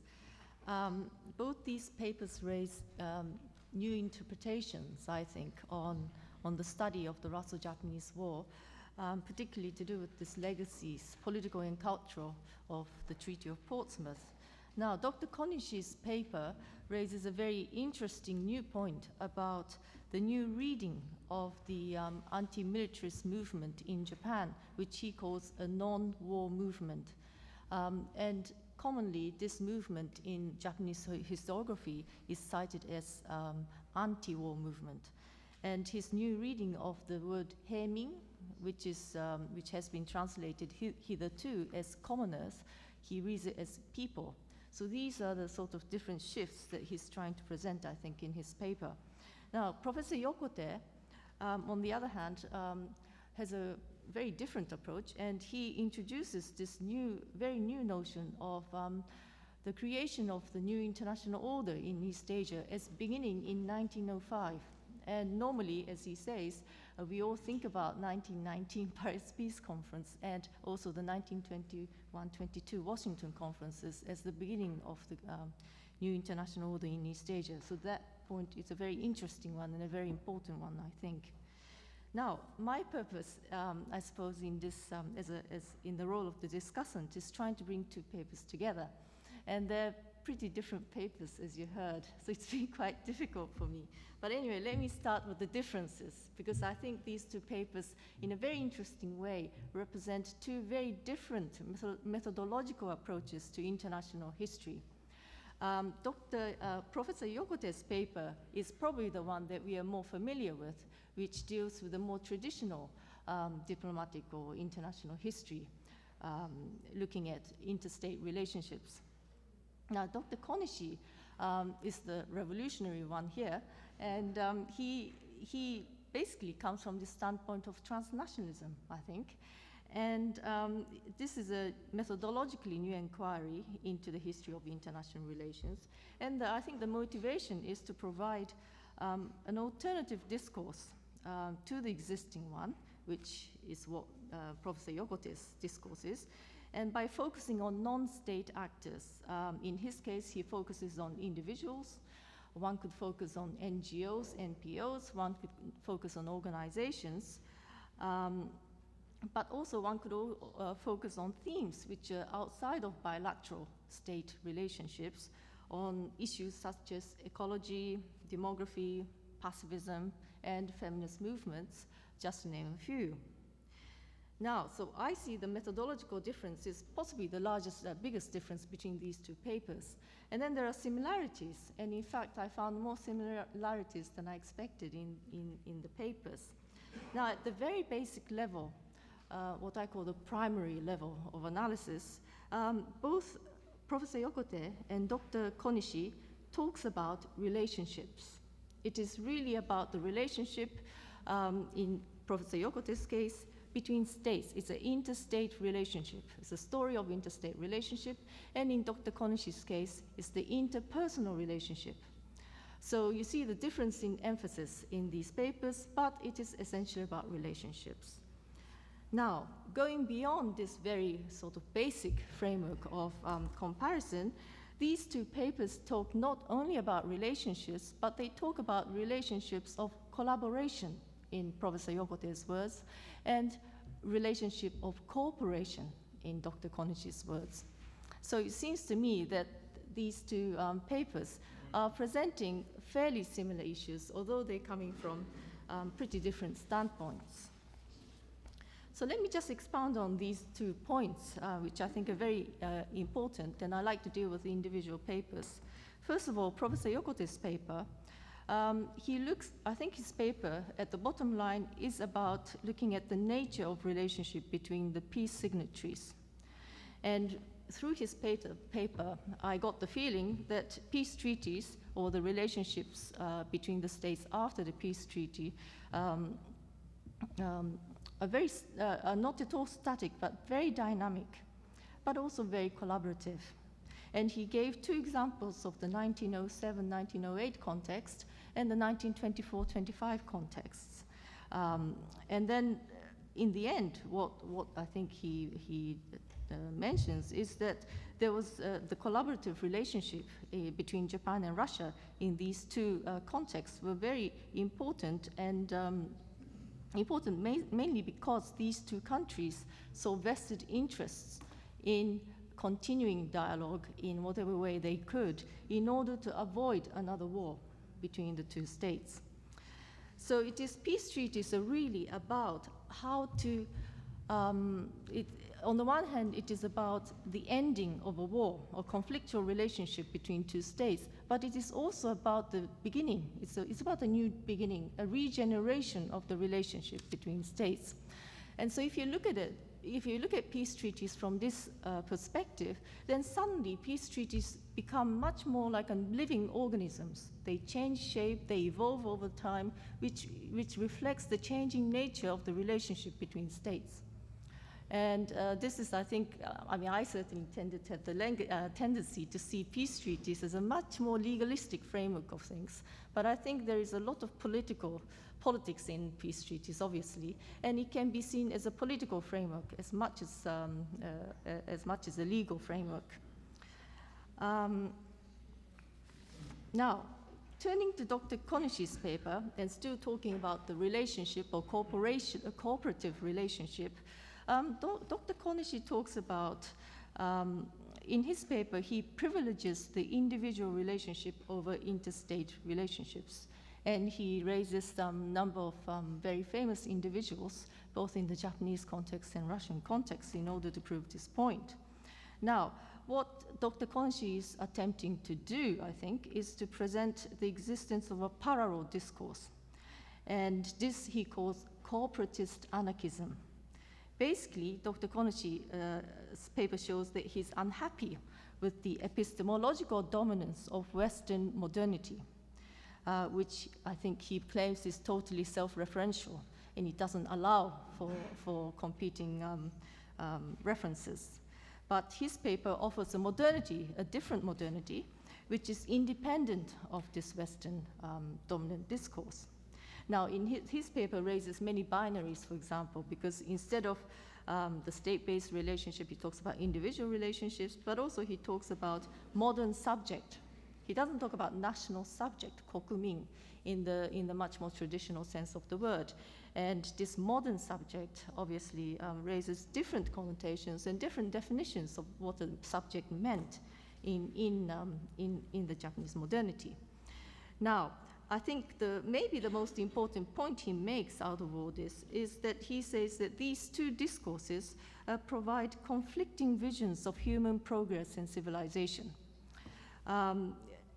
Both these papers raise new interpretations, I think, on the study of the Russo-Japanese War, particularly to do with this legacies, political and cultural, of the Treaty of Portsmouth. Now, Dr. Konishi's paper raises a very interesting new point about the new reading of the anti-militarist movement in Japan, which he calls a non-war movement. And commonly, this movement in Japanese historiography is cited as anti-war movement. And his new reading of the word heimin, which has been translated hitherto as commoners, he reads it as people. So these are the sort of different shifts that he's trying to present, I think, in his paper. Now, Professor Yokote, on the other hand, has a very different approach, and he introduces this very new notion of the creation of the new international order in East Asia as beginning in 1905. And normally, as he says, we all think about 1919 Paris Peace Conference and also the 1921-22 Washington conferences as the beginning of the new international order in East Asia. So that point is a very interesting one and a very important one, I think. Now, my purpose, I suppose, in this, as in the role of the discussant, is trying to bring two papers together. And they're pretty different papers, as you heard, so it's been quite difficult for me. But anyway, let me start with the differences, because I think these two papers, in a very interesting way, represent two very different methodological approaches to international history. Professor Yokote's paper is probably the one that we are more familiar with, which deals with the more traditional diplomatic or international history, looking at interstate relationships. Now, Dr. Konishi is the revolutionary one here, and he basically comes from the standpoint of transnationalism, I think. And this is a methodologically new inquiry into the history of international relations. And I think the motivation is to provide an alternative discourse to the existing one, which is what Professor Yokote's discourse is. And by focusing on non-state actors, in his case, he focuses on individuals. One could focus on NGOs, NPOs. One could focus on organizations. But also one could focus on themes which are outside of bilateral state relationships, on issues such as ecology, demography, pacifism, and feminist movements, just to name a few. Now, so I see the methodological difference is possibly the largest, biggest difference between these two papers. And then there are similarities, and in fact, I found more similarities than I expected in the papers. Now, at the very basic level, what I call the primary level of analysis, both Professor Yokote and Dr. Konishi talks about relationships. It is really about the relationship, in Professor Yokote's case, between states. It's an interstate relationship. It's a story of interstate relationship. And in Dr. Konishi's case, it's the interpersonal relationship. So you see the difference in emphasis in these papers, but it is essentially about relationships. Now, going beyond this very sort of basic framework of comparison, these two papers talk not only about relationships, but they talk about relationships of collaboration, in Professor Yokote's words, and relationship of cooperation, in Dr. Konishi's words. So it seems to me that these two papers are presenting fairly similar issues, although they're coming from pretty different standpoints. So let me just expound on these 2 points, which I think are very important, and I like to deal with the individual papers. First of all, Professor Yokote's paper, I think his paper at the bottom line is about looking at the nature of relationship between the peace signatories. And through his paper, I got the feeling that peace treaties, or the relationships between the states after the peace treaty, are not at all static, but very dynamic, but also very collaborative. And he gave 2 examples of the 1907-1908 context and the 1924-25 contexts. And then, in the end, what I think he mentions is that there was the collaborative relationship between Japan and Russia in these 2 contexts were very important, and important mainly because these 2 countries saw vested interests in continuing dialogue in whatever way they could in order to avoid another war between the 2 states. So peace treaties are really about how to, on the one hand, it is about the ending of a war or conflictual relationship between 2 states, but it is also about the beginning. It's about a new beginning, a regeneration of the relationship between states. And so if you look at peace treaties from this perspective, then suddenly peace treaties become much more like living organisms. They change shape, they evolve over time, which reflects the changing nature of the relationship between states. And this is, I think, I certainly tended to have the tendency to see peace treaties as a much more legalistic framework of things. But I think there is a lot of politics in peace treaties, obviously, and it can be seen as a political framework as much as a legal framework. Now, turning to Dr. Konishi's paper, and still talking about the relationship or cooperation, a cooperative relationship, Dr. Konishi talks about in his paper, he privileges the individual relationship over interstate relationships. And he raises some number of very famous individuals, both in the Japanese context and Russian context, in order to prove this point. Now, what Dr. Konishi is attempting to do, I think, is to present the existence of a parallel discourse. And this he calls corporatist anarchism. Basically, Dr. Konishi's paper shows that he's unhappy with the epistemological dominance of Western modernity, which I think he claims is totally self-referential, and it doesn't allow for competing references. But his paper offers a modernity, a different modernity, which is independent of this Western dominant discourse. Now, in his paper raises many binaries, for example, because instead of the state-based relationship, he talks about individual relationships, but also he talks about modern subject. He doesn't talk about national subject, kokumin, in the much more traditional sense of the word. And this modern subject obviously raises different connotations and different definitions of what a subject meant in the Japanese modernity. Now, I think maybe the most important point he makes out of all this is that he says that these two discourses provide conflicting visions of human progress and civilization.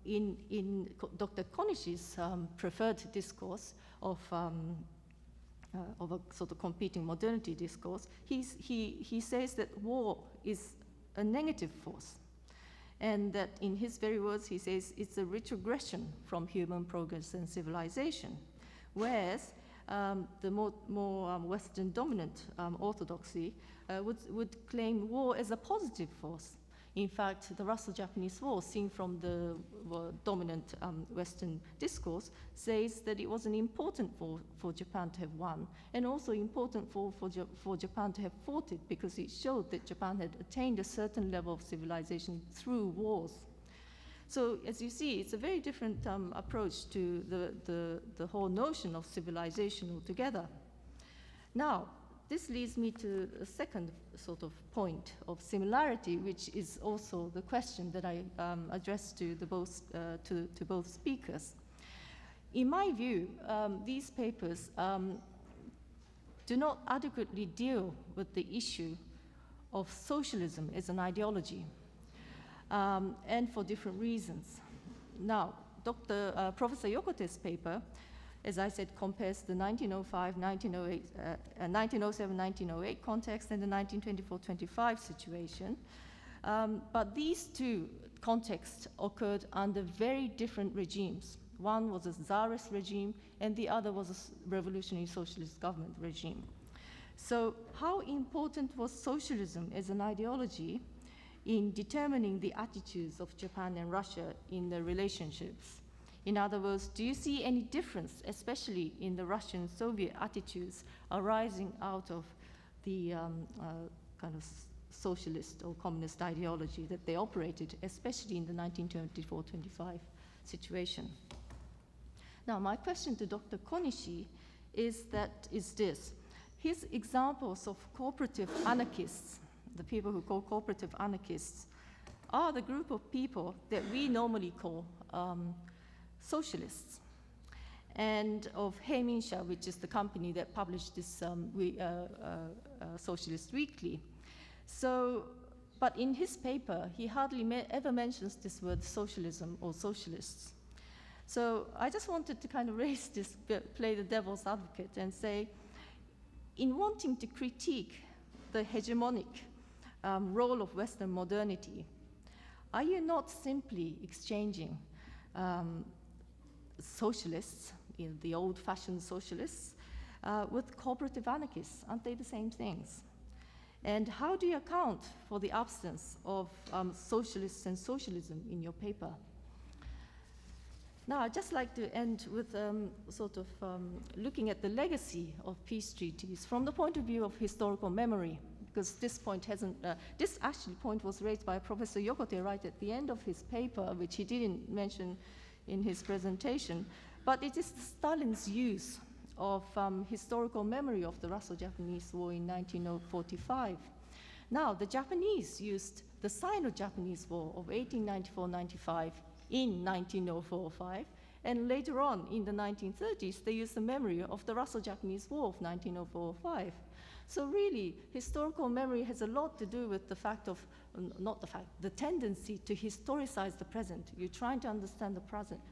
In Dr. Konishi's preferred discourse of a sort of competing modernity discourse, he says that war is a negative force, and that in his very words, he says it's a retrogression from human progress and civilization, whereas the more Western dominant orthodoxy would claim war as a positive force. In fact, the Russo-Japanese War, seen from the dominant Western discourse, says that it was an important for Japan to have won, and also important for Japan to have fought it, because it showed that Japan had attained a certain level of civilization through wars. So, as you see, it's a very different approach to the whole notion of civilization altogether. Now, this leads me to a second sort of point of similarity, which is also the question that I addressed to both speakers. In my view, these papers do not adequately deal with the issue of socialism as an ideology, and for different reasons. Now, Professor Yokote's paper, as I said, compares the 1905, 1907, 1908 context and the 1924-25 situation. But these two contexts occurred under very different regimes. One was a Tsarist regime, and the other was a revolutionary socialist government regime. So how important was socialism as an ideology in determining the attitudes of Japan and Russia in their relationships? In other words, do you see any difference, especially in the Russian-Soviet attitudes arising out of the kind of socialist or communist ideology that they operated, especially in the 1924-25 situation? Now, my question to Dr. Konishi is this. His examples of cooperative anarchists, the people who call cooperative anarchists, are the group of people that we normally call socialists, and of Heimin-sha, which is the company that published this Socialist Weekly. So, but in his paper, he hardly ever mentions this word socialism or socialists. So I just wanted to kind of raise this, play the devil's advocate and say, in wanting to critique the hegemonic role of Western modernity, are you not simply exchanging socialists, the old-fashioned socialists, with cooperative anarchists? Aren't they the same things? And how do you account for the absence of socialists and socialism in your paper? Now, I'd just like to end with looking at the legacy of peace treaties from the point of view of historical memory, because this point hasn't, this actually point was raised by Professor Yokote right at the end of his paper, which he didn't mention in his presentation, but it is Stalin's use of historical memory of the Russo-Japanese War in 1945. Now, the Japanese used the Sino-Japanese War of 1894-95 in 1904-05, and later on in the 1930s, they used the memory of the Russo-Japanese War of 1904-05. So really, historical memory has a lot to do with the fact of, not the fact, the tendency to historicize the present. You're trying to understand the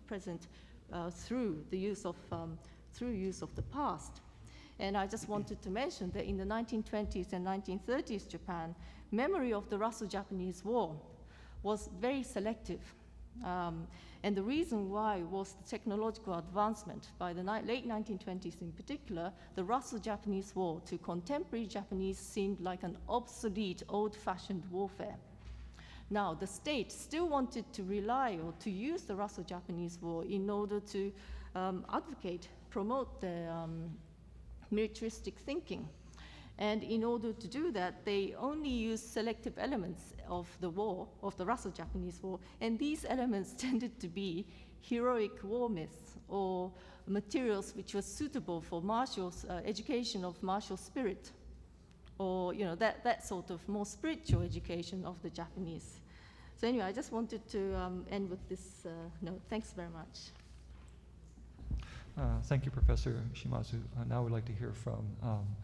present through use of the past. And I just wanted to mention that in the 1920s and 1930s Japan, memory of the Russo-Japanese War was very selective. And the reason why was the technological advancement. By the late 1920s in particular, the Russo-Japanese War to contemporary Japanese seemed like an obsolete, old-fashioned warfare. Now, the state still wanted to rely or to use the Russo-Japanese War in order to advocate, promote the militaristic thinking. And in order to do that, they only used selective elements of the war, of the Russo-Japanese War, and these elements tended to be heroic war myths or materials which were suitable for education of martial spirit, or that sort of more spiritual education of the Japanese. So anyway, I just wanted to end with this note. Thanks very much. Thank you, Professor Shimazu. Now we'd like to hear from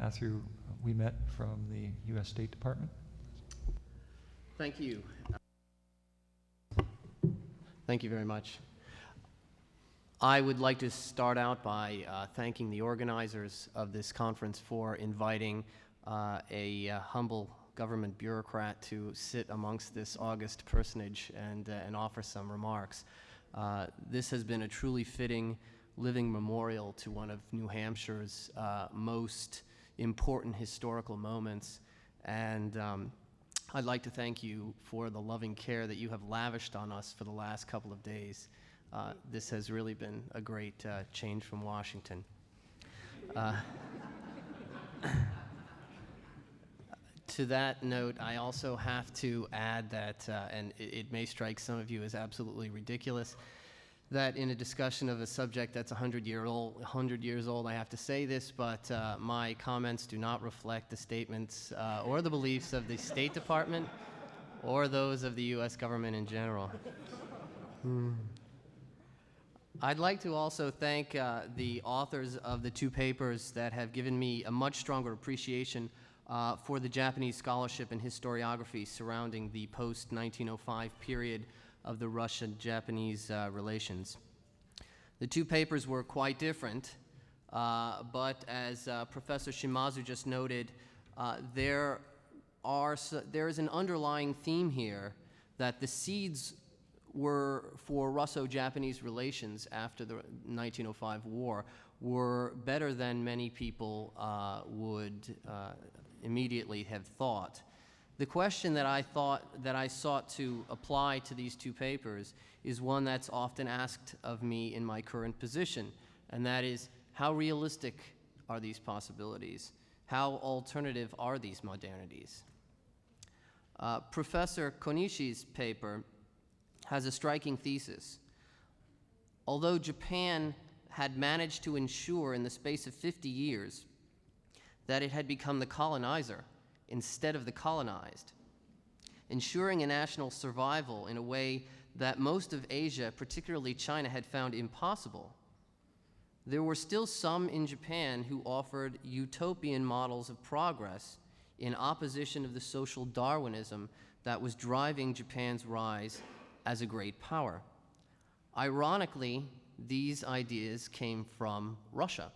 Matthew Ouimet from the U.S. State Department. Thank you. Thank you very much. I would like to start out by thanking the organizers of this conference for inviting a humble government bureaucrat to sit amongst this august personage and offer some remarks. This has been a truly fitting living memorial to one of New Hampshire's most important historical moments. And I'd like to thank you for the loving care that you have lavished on us for the last couple of days. This has really been a great change from Washington. To that note, I also have to add that, and it may strike some of you as absolutely ridiculous, that in a discussion of a subject that's 100 years old, I have to say this, but my comments do not reflect the statements or the beliefs of the State Department or those of the U.S. government in general. I'd like to also thank the authors of the two papers that have given me a much stronger appreciation for the Japanese scholarship and historiography surrounding the post-1905 period of the Russian-Japanese relations. The two papers were quite different, but as Professor Shimazu just noted, there is an underlying theme here that the seeds were for Russo-Japanese relations after the 1905 war were better than many people would immediately have thought. The question that I sought to apply to these two papers is one that's often asked of me in my current position, and that is, how realistic are these possibilities? How alternative are these modernities? Professor Konishi's paper has a striking thesis. Although Japan had managed to ensure in the space of 50 years that it had become the colonizer instead of the colonized, ensuring a national survival in a way that most of Asia, particularly China, had found impossible, there were still some in Japan who offered utopian models of progress in opposition of the social Darwinism that was driving Japan's rise as a great power. Ironically, these ideas came from Russia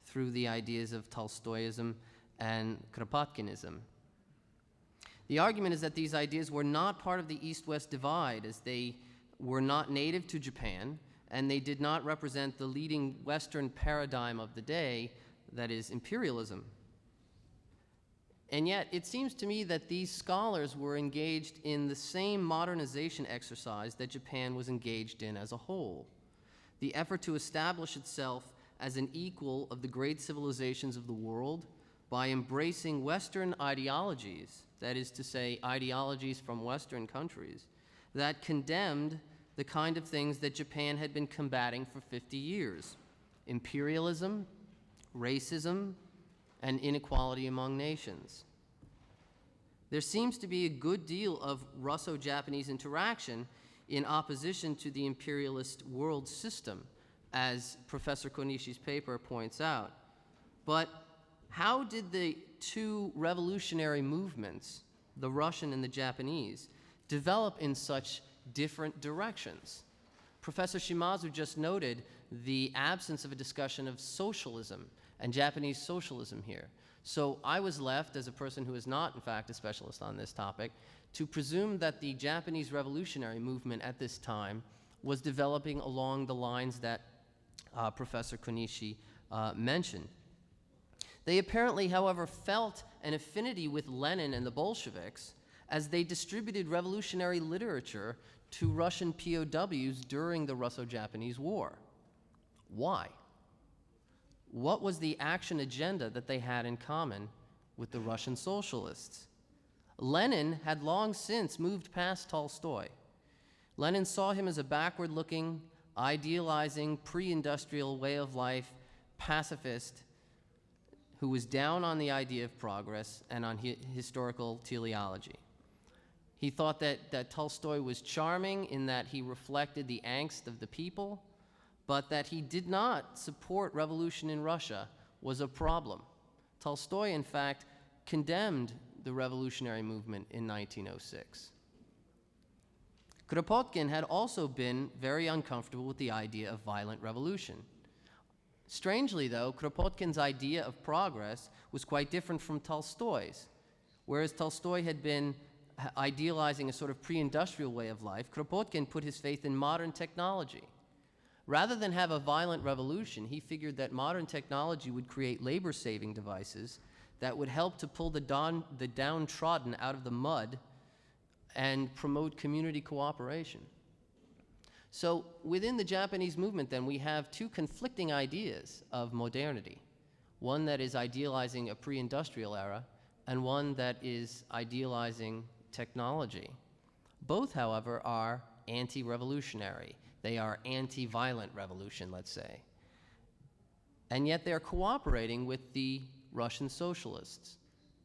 through the ideas of Tolstoyism and Kropotkinism. The argument is that these ideas were not part of the East-West divide, as they were not native to Japan, and they did not represent the leading Western paradigm of the day, that is, imperialism. And yet, it seems to me that these scholars were engaged in the same modernization exercise that Japan was engaged in as a whole. The effort to establish itself as an equal of the great civilizations of the world by embracing Western ideologies, that is to say, ideologies from Western countries, that condemned the kind of things that Japan had been combating for 50 years: imperialism, racism, and inequality among nations. There seems to be a good deal of Russo-Japanese interaction in opposition to the imperialist world system, as Professor Konishi's paper points out. But how did the two revolutionary movements, the Russian and the Japanese, develop in such different directions? Professor Shimazu just noted the absence of a discussion of socialism and Japanese socialism here. So I was left, as a person who is not, in fact, a specialist on this topic, to presume that the Japanese revolutionary movement at this time was developing along the lines that Professor Konishi mentioned. They apparently, however, felt an affinity with Lenin and the Bolsheviks as they distributed revolutionary literature to Russian POWs during the Russo-Japanese War. Why? What was the action agenda that they had in common with the Russian socialists? Lenin had long since moved past Tolstoy. Lenin saw him as a backward-looking, idealizing, pre-industrial way of life pacifist who was down on the idea of progress and on historical teleology. He thought that Tolstoy was charming in that he reflected the angst of the people, but that he did not support revolution in Russia was a problem. Tolstoy, in fact, condemned the revolutionary movement in 1906. Kropotkin had also been very uncomfortable with the idea of violent revolution. Strangely, though, Kropotkin's idea of progress was quite different from Tolstoy's. Whereas Tolstoy had been idealizing a sort of pre-industrial way of life, Kropotkin put his faith in modern technology. Rather than have a violent revolution, he figured that modern technology would create labor-saving devices that would help to pull the downtrodden out of the mud and promote community cooperation. So within the Japanese movement, then, we have two conflicting ideas of modernity. One that is idealizing a pre-industrial era, and one that is idealizing technology. Both, however, are anti-revolutionary. They are anti-violent revolution, let's say. And yet they're cooperating with the Russian socialists,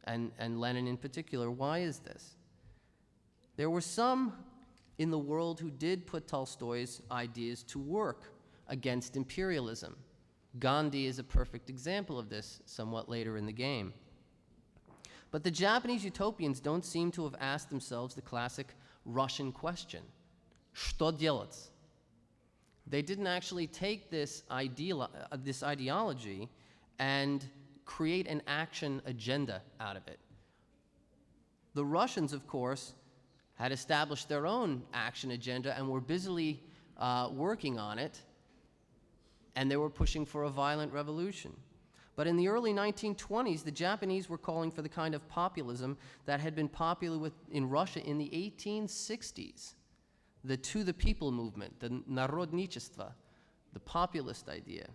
and Lenin in particular. Why is this? There were some in the world who did put Tolstoy's ideas to work against imperialism. Gandhi is a perfect example of this somewhat later in the game. But the Japanese utopians don't seem to have asked themselves the classic Russian question, что делать? They didn't actually take this ideology and create an action agenda out of it. The Russians, of course, had established their own action agenda and were busily working on it, and they were pushing for a violent revolution. But in the early 1920s, the Japanese were calling for the kind of populism that had been popular in Russia in the 1860s. The to the people movement, the narodnichestvo, the populist idea.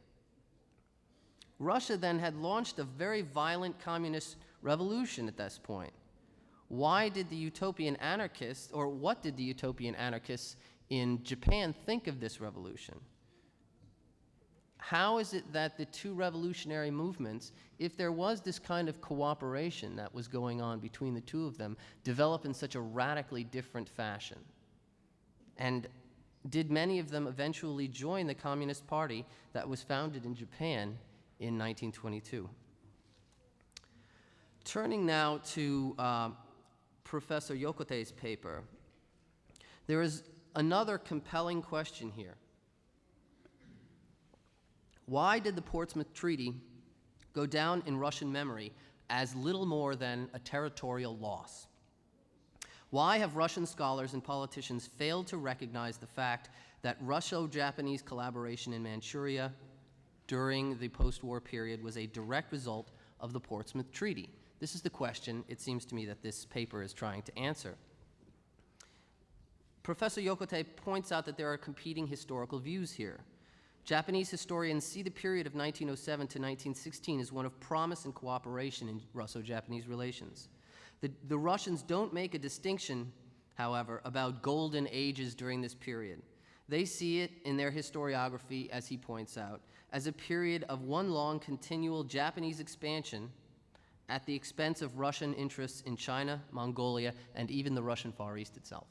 Russia then had launched a very violent communist revolution at this point. Why did the utopian anarchists, or what did the utopian anarchists in Japan think of this revolution? How is it that the two revolutionary movements, if there was this kind of cooperation that was going on between the two of them, develop in such a radically different fashion? And did many of them eventually join the Communist Party that was founded in Japan in 1922? Turning now to Professor Yokote's paper, there is another compelling question here. Why did the Portsmouth Treaty go down in Russian memory as little more than a territorial loss? Why have Russian scholars and politicians failed to recognize the fact that Russo-Japanese collaboration in Manchuria during the post-war period was a direct result of the Portsmouth Treaty? This is the question, it seems to me, that this paper is trying to answer. Professor Yokote points out that there are competing historical views here. Japanese historians see the period of 1907 to 1916 as one of promise and cooperation in Russo-Japanese relations. The Russians don't make a distinction, however, about golden ages during this period. They see it in their historiography, as he points out, as a period of one long continual Japanese expansion at the expense of Russian interests in China, Mongolia, and even the Russian Far East itself.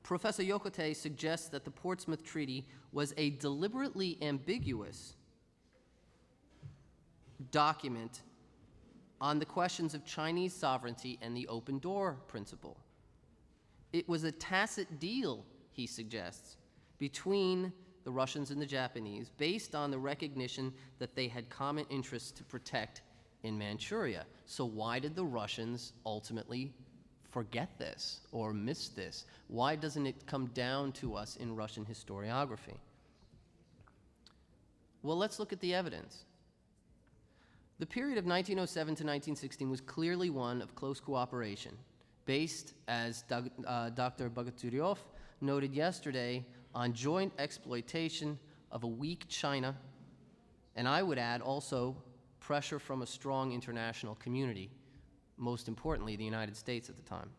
Professor Yokote suggests that the Portsmouth Treaty was a deliberately ambiguous document on the questions of Chinese sovereignty and the open door principle. It was a tacit deal, he suggests, between the Russians and the Japanese based on the recognition that they had common interests to protect in Manchuria. So why did the Russians ultimately forget this or miss this? Why doesn't it come down to us in Russian historiography? Well, let's look at the evidence. The period of 1907 to 1916 was clearly one of close cooperation, based, as Dr. Bogotyryov noted yesterday, on joint exploitation of a weak China, and I would add also pressure from a strong international community, most importantly, the United States at the time.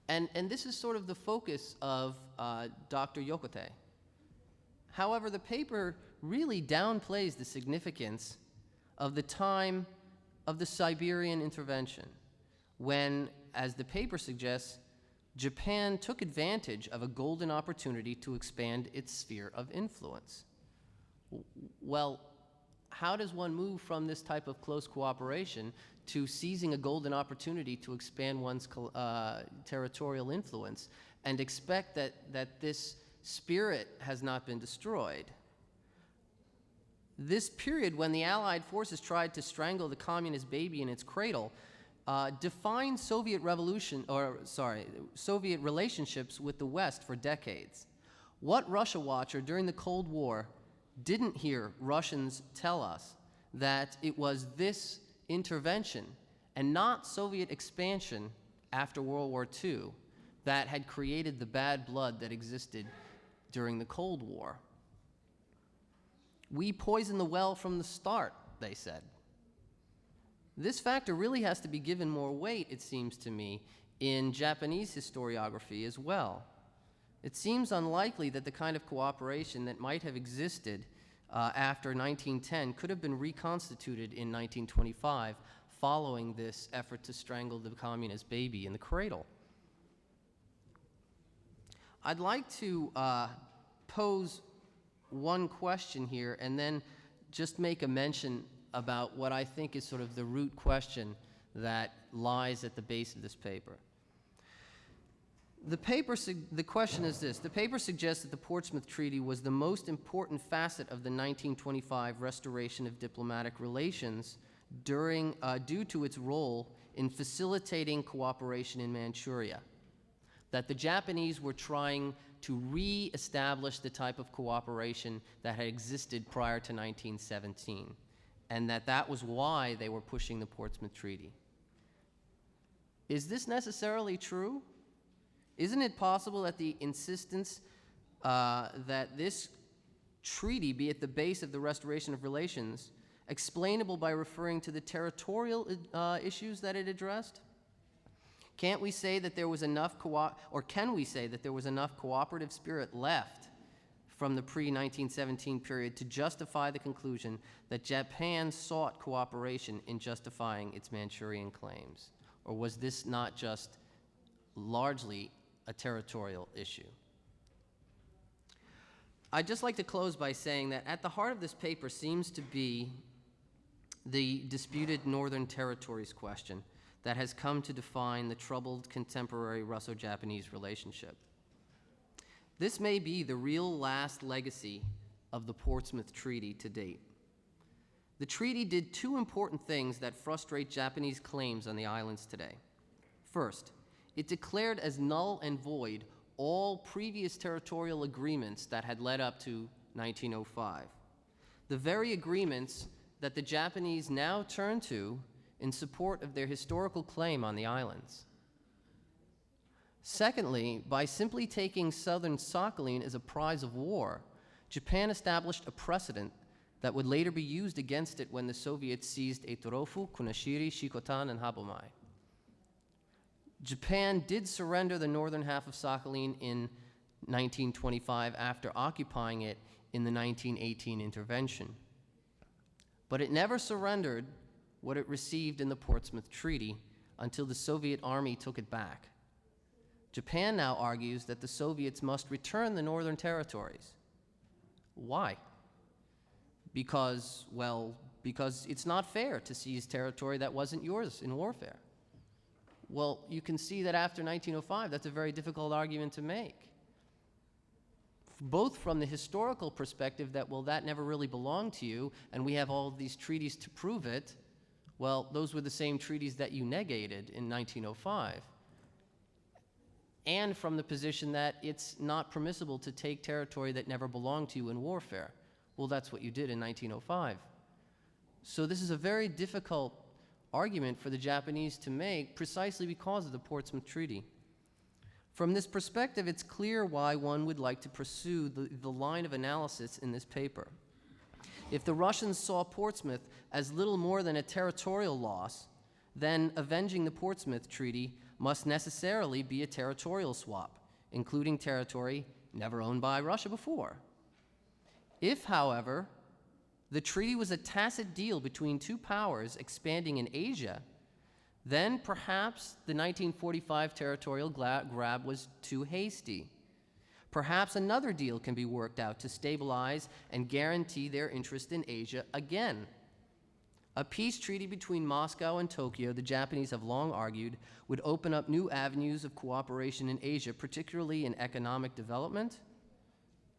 And this is sort of the focus of Dr. Yokote. However, the paper really downplays the significance of the time of the Siberian intervention, when, as the paper suggests, Japan took advantage of a golden opportunity to expand its sphere of influence. Well, how does one move from this type of close cooperation to seizing a golden opportunity to expand one's territorial influence and expect that this spirit has not been destroyed? This period, when the Allied forces tried to strangle the communist baby in its cradle, defined Soviet relationships with the West for decades. What Russia watcher during the Cold War didn't hear Russians tell us that it was this intervention and not Soviet expansion after World War II that had created the bad blood that existed during the Cold War? We poisoned the well from the start, they said. This factor really has to be given more weight, it seems to me, in Japanese historiography as well. It seems unlikely that the kind of cooperation that might have existed after 1910 could have been reconstituted in 1925 following this effort to strangle the communist baby in the cradle. I'd like to pose one question here and then just make a mention about what I think is sort of the root question that lies at the base of this paper. The question is this: the paper suggests that the Portsmouth Treaty was the most important facet of the 1925 restoration of diplomatic relations due to its role in facilitating cooperation in Manchuria. That the Japanese were trying to re-establish the type of cooperation that had existed prior to 1917, and that was why they were pushing the Portsmouth Treaty. Is this necessarily true? Isn't it possible that the insistence that this treaty be at the base of the restoration of relations explainable by referring to the territorial issues that it addressed? Can't we say that there was enough can we say that there was enough cooperative spirit left from the pre-1917 period to justify the conclusion that Japan sought cooperation in justifying its Manchurian claims? Or was this not just largely a territorial issue? I'd just like to close by saying that at the heart of this paper seems to be the disputed Northern Territories question that has come to define the troubled contemporary Russo-Japanese relationship. This may be the real last legacy of the Portsmouth Treaty to date. The treaty did two important things that frustrate Japanese claims on the islands today. First, it declared as null and void all previous territorial agreements that had led up to 1905. The very agreements that the Japanese now turn to in support of their historical claim on the islands. Secondly, by simply taking southern Sakhalin as a prize of war, Japan established a precedent that would later be used against it when the Soviets seized Eitorofu, Kunashiri, Shikotan, and Habomai. Japan did surrender the northern half of Sakhalin in 1925 after occupying it in the 1918 intervention. but it never surrendered what it received in the Portsmouth Treaty until the Soviet Army took it back. Japan now argues that the Soviets must return the northern territories. Why? Because it's not fair to seize territory that wasn't yours in warfare. Well, you can see that after 1905, that's a very difficult argument to make. Both from the historical perspective that, well, that never really belonged to you, and we have all of these treaties to prove it. Well, those were the same treaties that you negated in 1905. And from the position that it's not permissible to take territory that never belonged to you in warfare. Well, that's what you did in 1905. So this is a very difficult argument for the Japanese to make precisely because of the Portsmouth Treaty. From this perspective, it's clear why one would like to pursue the line of analysis in this paper. If the Russians saw Portsmouth as little more than a territorial loss, then avenging the Portsmouth Treaty must necessarily be a territorial swap, including territory never owned by Russia before. If, however, the treaty was a tacit deal between two powers expanding in Asia, then perhaps the 1945 territorial grab was too hasty. Perhaps another deal can be worked out to stabilize and guarantee their interest in Asia again. A peace treaty between Moscow and Tokyo, the Japanese have long argued, would open up new avenues of cooperation in Asia, particularly in economic development,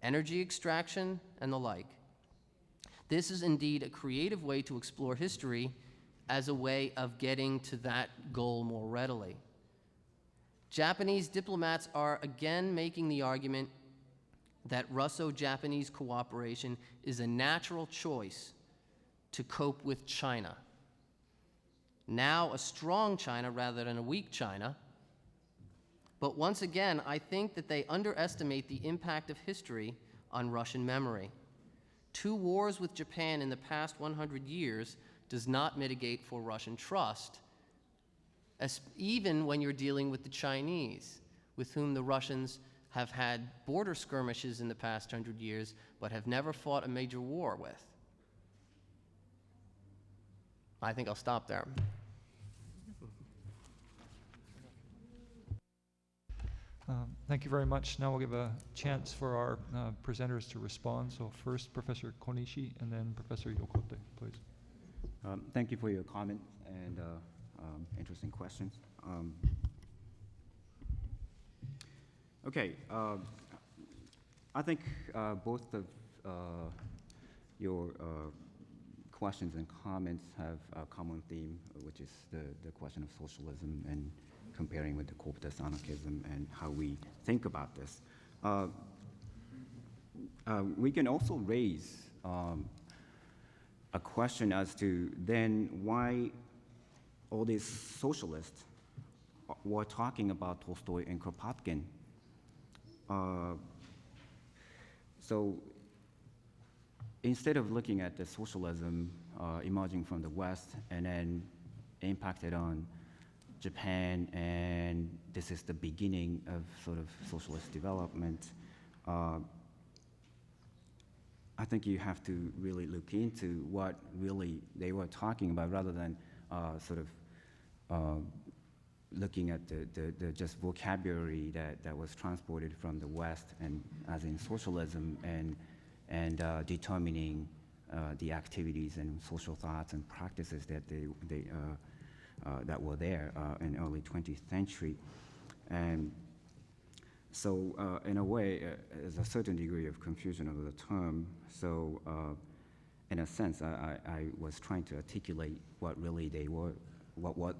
energy extraction, and the like. This is indeed a creative way to explore history as a way of getting to that goal more readily. Japanese diplomats are again making the argument that Russo-Japanese cooperation is a natural choice to cope with China. Now a strong China rather than a weak China. But once again, I think that they underestimate the impact of history on Russian memory. 2 wars with Japan in the past 100 years does not mitigate for Russian trust, even when you're dealing with the Chinese, with whom the Russians have had border skirmishes in the past 100 years, but have never fought a major war with. I think I'll stop there. Thank you very much. Now we'll give a chance for our presenters to respond. So first, Professor Konishi, and then Professor Yokote, please. Thank you for your comment and interesting questions. Okay, I think both of your questions and comments have a common theme, which is the question of socialism and comparing with the corporatist anarchism and how we think about this. We can also raise a question as to then why all these socialists were talking about Tolstoy and Kropotkin. So instead of looking at the socialism emerging from the West and then impacted on Japan, and this is the beginning of sort of socialist development, I think you have to really look into what really they were talking about rather than sort of looking at the just vocabulary that was transported from the West and as in socialism and determining the activities and social thoughts and practices that that were there in early 20th century. And so in a way, there's a certain degree of confusion of the term. So in a sense, I was trying to articulate what really they were, what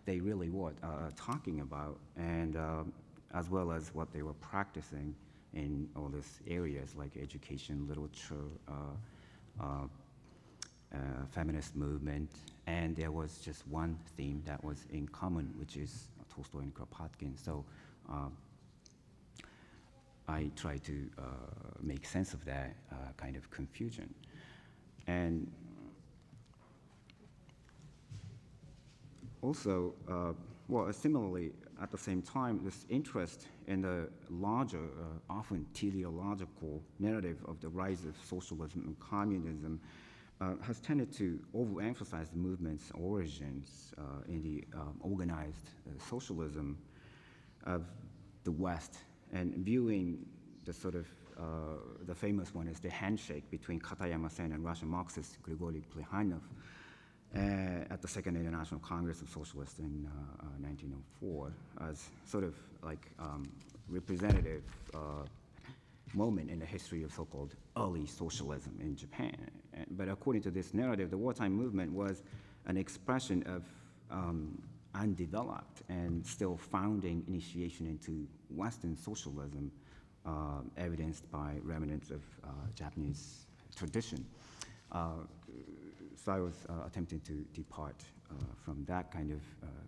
they really were talking about, and as well as what they were practicing in all these areas like education, literature, feminist movement, and there was just one theme that was in common, which is Tolstoy and Kropotkin. So I try to make sense of that kind of confusion. And also, similarly, at the same time, this interest in the larger, often teleological narrative of the rise of socialism and communism has tended to overemphasize the movement's origins in the organized socialism of the West, and viewing the sort of the famous one is the handshake between Katayama-sen and Russian Marxist Grigory Plekhanov at the Second International Congress of Socialists in 1904 as sort of like representative moment in the history of so-called early socialism in Japan. But according to this narrative, the wartime movement was an expression of undeveloped and still founding initiation into Western socialism, evidenced by remnants of Japanese tradition. So I was attempting to depart from that kind of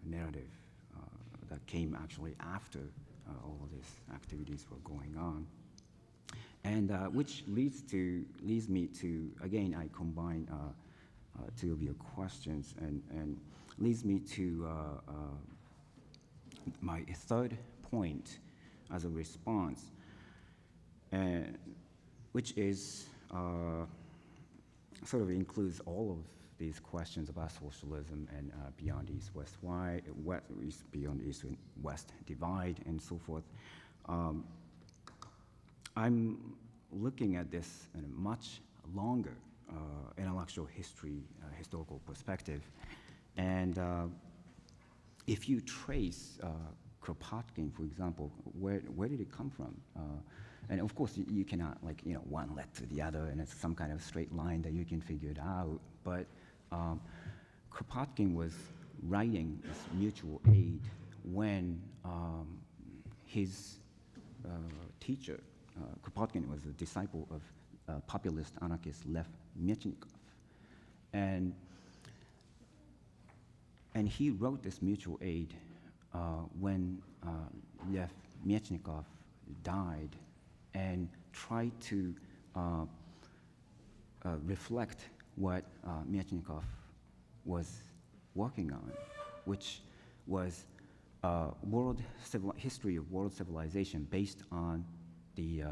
narrative that came actually after all of these activities were going on. And which leads me to, again, I combine two of your questions and leads me to my third point as a response, which is sort of includes all of these questions about socialism and beyond East-West, beyond East and West divide and so forth. I'm looking at this in a much longer intellectual historical perspective. And if you trace Kropotkin, for example, where did it come from? And of course, you cannot, like, one led to the other, and it's some kind of straight line that you can figure it out. But Kropotkin was writing this mutual aid when his teacher, Kropotkin was a disciple of populist anarchist Lev Myetchnikov. And he wrote this mutual aid when Lev Myetchnikov died, and tried to reflect what Myetchnikov was working on, which was history of world civilization based on the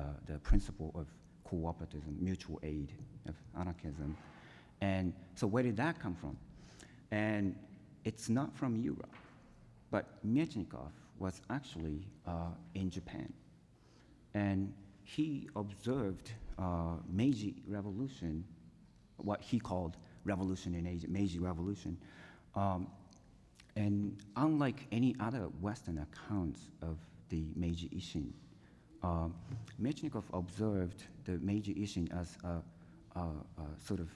principle of cooperatism, mutual aid, of anarchism. And so where did that come from? And it's not from Europe, but Myetchnikov was actually in Japan. And he observed Meiji Revolution, what he called revolution in Asia, Meiji Revolution. And unlike any other Western accounts of the Meiji Ishin, Myetchnikov observed the Meiji Ishin as a sort of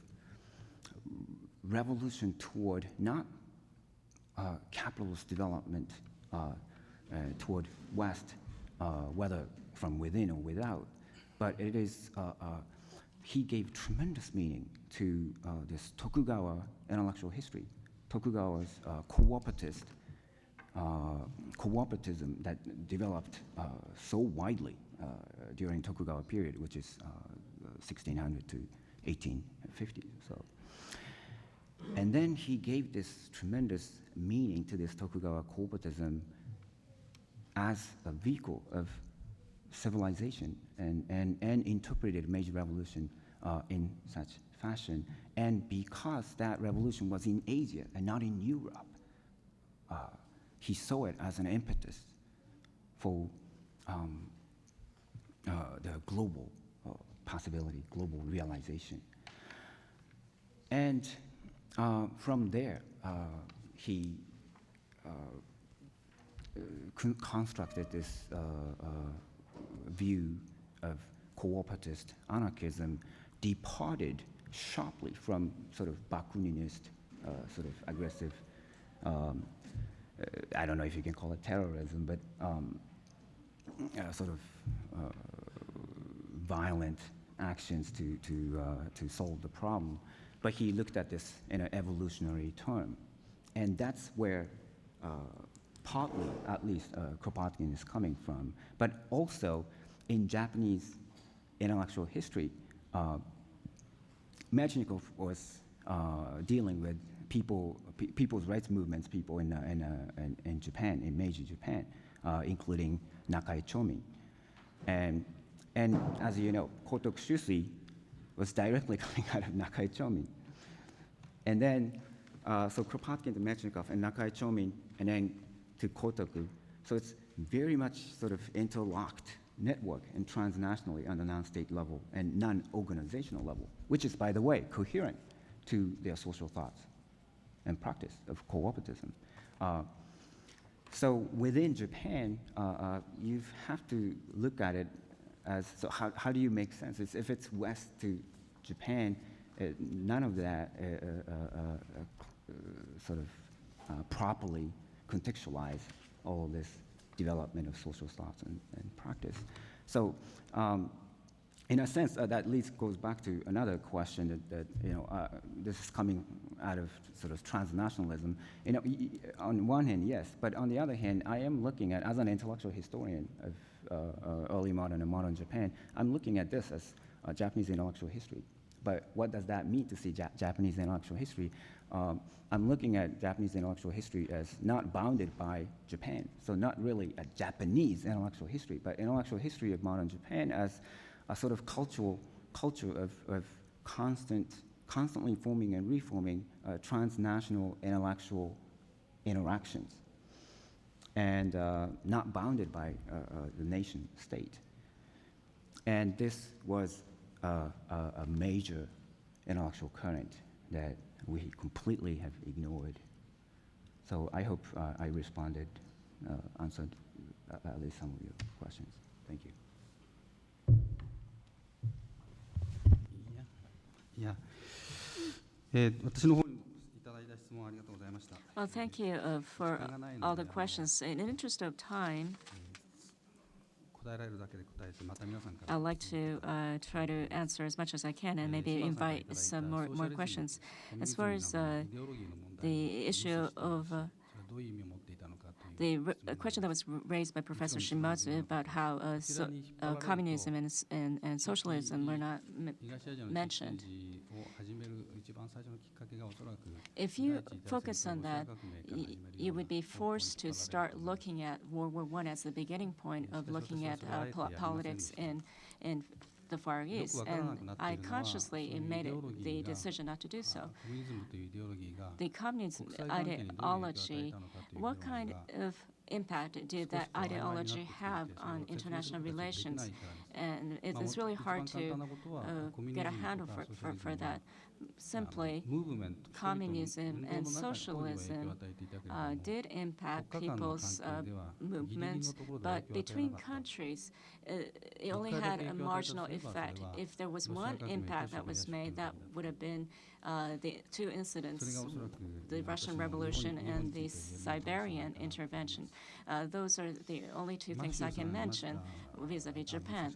revolution toward not capitalist development toward West, whether from within or without, but it is, he gave tremendous meaning to this Tokugawa intellectual history, Tokugawa's cooperatism that developed so widely during Tokugawa period, which is 1600 to 1850. So, and then he gave this tremendous meaning to this Tokugawa cooperatism as a vehicle of civilization, and interpreted Meiji Revolution in such fashion. And because that revolution was in Asia and not in Europe, he saw it as an impetus for the global possibility, global realization. And from there, he constructed this view of cooperativist anarchism, departed sharply from sort of Bakuninist, sort of aggressive, I don't know if you can call it terrorism, but sort of violent actions to solve the problem. But he looked at this in an evolutionary term. And that's where partly, at least, Kropotkin is coming from. But also, in Japanese intellectual history, Myetchnikov was dealing with people's rights movements, people in Japan, in Meiji Japan, including Nakai Chomin. And as you know, Kotoku Shusui was directly coming out of Nakai Chomin. And then, so Kropotkin to Mechnikov and Nakai Chomin, and then to Kotoku. So it's very much sort of interlocked network and transnationally on the non-state level and non-organizational level, which is, by the way, coherent to their social thoughts and practice of cooperatism. So within Japan, you have to look at it as, so how do you make sense? If it's west to Japan, none of that sort of properly contextualize all this development of social thoughts and practice. So in a sense, that goes back to another question that this is coming out of sort of transnationalism. On one hand, yes, but on the other hand, I am looking at, as an intellectual historian of early modern and modern Japan, I'm looking at this as Japanese intellectual history. But what does that mean to see Japanese intellectual history? I'm looking at Japanese intellectual history as not bounded by Japan, so not really a Japanese intellectual history, but intellectual history of modern Japan as a sort of culture of constantly forming and reforming transnational intellectual interactions, and not bounded by the nation state. And this was a major intellectual current that we completely have ignored. So I hope I answered at least some of your questions. Thank you. Yeah. 私の方にもいただいた質問ありがとうございました。 Well, thank you for all the questions. In the interest of time, 答えられるだけで答えて、また皆さんから I'd like to try to answer as much as I can and maybe invite some more questions. As far as the issue of それはどういう意味を持っていたのかという the question that was raised by Professor Shimazu about how communism and socialism were not 東アジアの地 mentioned. 域を始める一番最初のきっかけがおそらく If you focus on that, you would be forced to start looking at World War I as the beginning point of looking at politics in the Far East. And I consciously made the decision not to do so. コミュニズムというイデオロギーが The communist 国際関係にどういう影響を与え ideology, たのかという what 議論 kind が of impact did that ideology have on international relations? And it's really hard to get a handle for that. Simply, communism and socialism did impact people's movements, but between countries, it only had a marginal effect. If there was one impact that was made, that would have been the two incidents, the Russian Revolution and the Siberian intervention. Those are the only two things I can mention vis-a-vis Japan.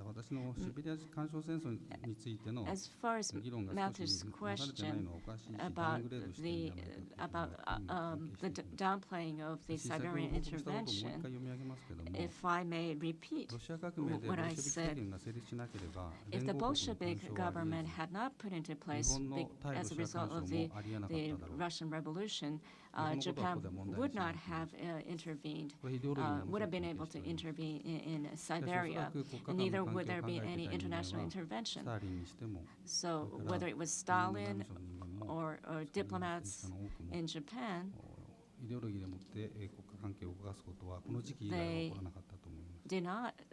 私のシベリア干渉戦争についての As far as 議論が少し Matthew's なされてない question のはおかしいし、ダウ about ングレードしてるんじゃないかというふうに the downplaying of the 私先ほど Siberian 報告したことをもう一 intervention, 回読み上げますけども、 if I may repeat ロシア革命でボ what ル I シェビキ said, 政権が成立しなければ、 if 連 the 合国の干 Bolshevik 渉はあり government えず、 had not put into 日 place 本の対ロ as a シア干 result 渉 of もありえなかっ the ただろう。 Russian Revolution, 日本のことは Japan ここで問題 would にしな not いと思いま have す。 intervened, これイデオロギーの would have been 問題 able と to しております。 intervene in しかしおそら Siberia, く国家 and 間の neither 関 would 係を there 考 be えてい any た人間 international は、 intervention. スターリンにしても、 So それから whether it was 日本の外 Stalin 務省の人間も、 or そういう diplomats の多くも in Japan, イデオロギーでもって国家関係を動かすことはこの時期以外は起こらなかったと思います。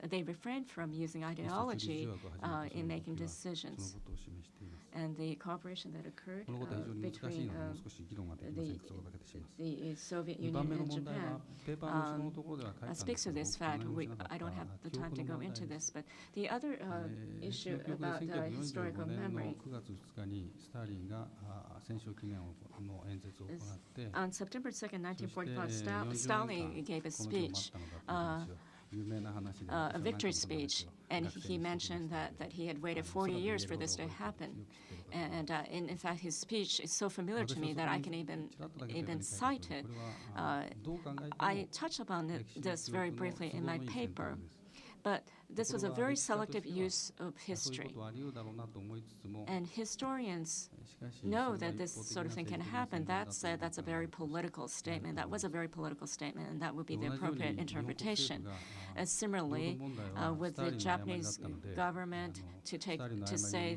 they refrained from using 中立 ideology 条約をはじめとする動 in き making はその decisions. ことを示しています。 And the cooperation that occurred このことは非常に難しい between ので、もう少し議論ができませんか、そこだけでします。 the Soviet 2番 Union 目の and 問題 Japan は、ペーパーのそのところでは書いたんです speaks け to ど、 this 僕 fact. 何もしなかった I don't have the 記 time 憶 to の go 問題 into です。 this, but the other issue 記憶で about historical 1945年の memory. 9月2日にスターリンが戦勝記念の演説を行って、 On September 2nd, そして 1945, 40 Stalin 年 gave a 間この日を待 speech, ったのだというんですよ。有名な話で、 a victory speech, and he mentioned that he had waited 40 years for this to happen. And in fact, his speech is so familiar to me that I can even cite it. I touch upon this very briefly in my paper. But this was a very selective use of history. And historians know that this sort of thing can happen. That said, that's a very political statement. That was a very political statement, and that would be the appropriate interpretation. Similarly, with the Japanese government to say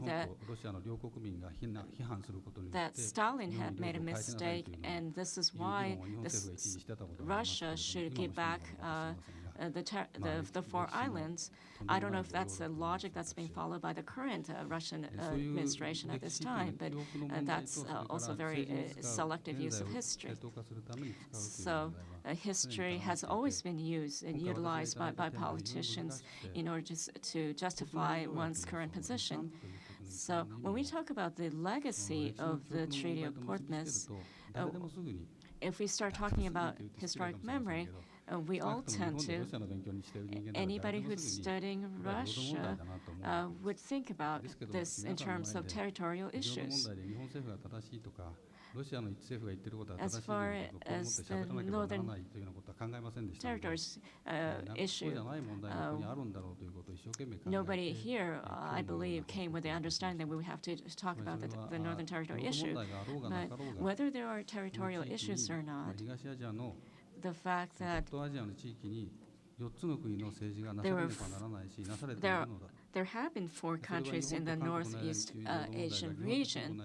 that Stalin had made a mistake, and this is why Russia should give back the 4 islands. I don't know if that's a logic that's being followed by the current Russian administration at this time, but that's also very selective use of history. So history has always been used and utilized by politicians in order to justify one's current position. So when we talk about the legacy of the Treaty of Portsmouth, if we start talking about historic memory, we all tend to, anybody who's studying Russia would think about this in terms of territorial issues. As far as the northern territories issue, nobody here, I believe, came with the understanding that we have to talk about the northern territory issue. But whether there are territorial issues or not, the fact that there have been 4 countries in the Northeast Asian region,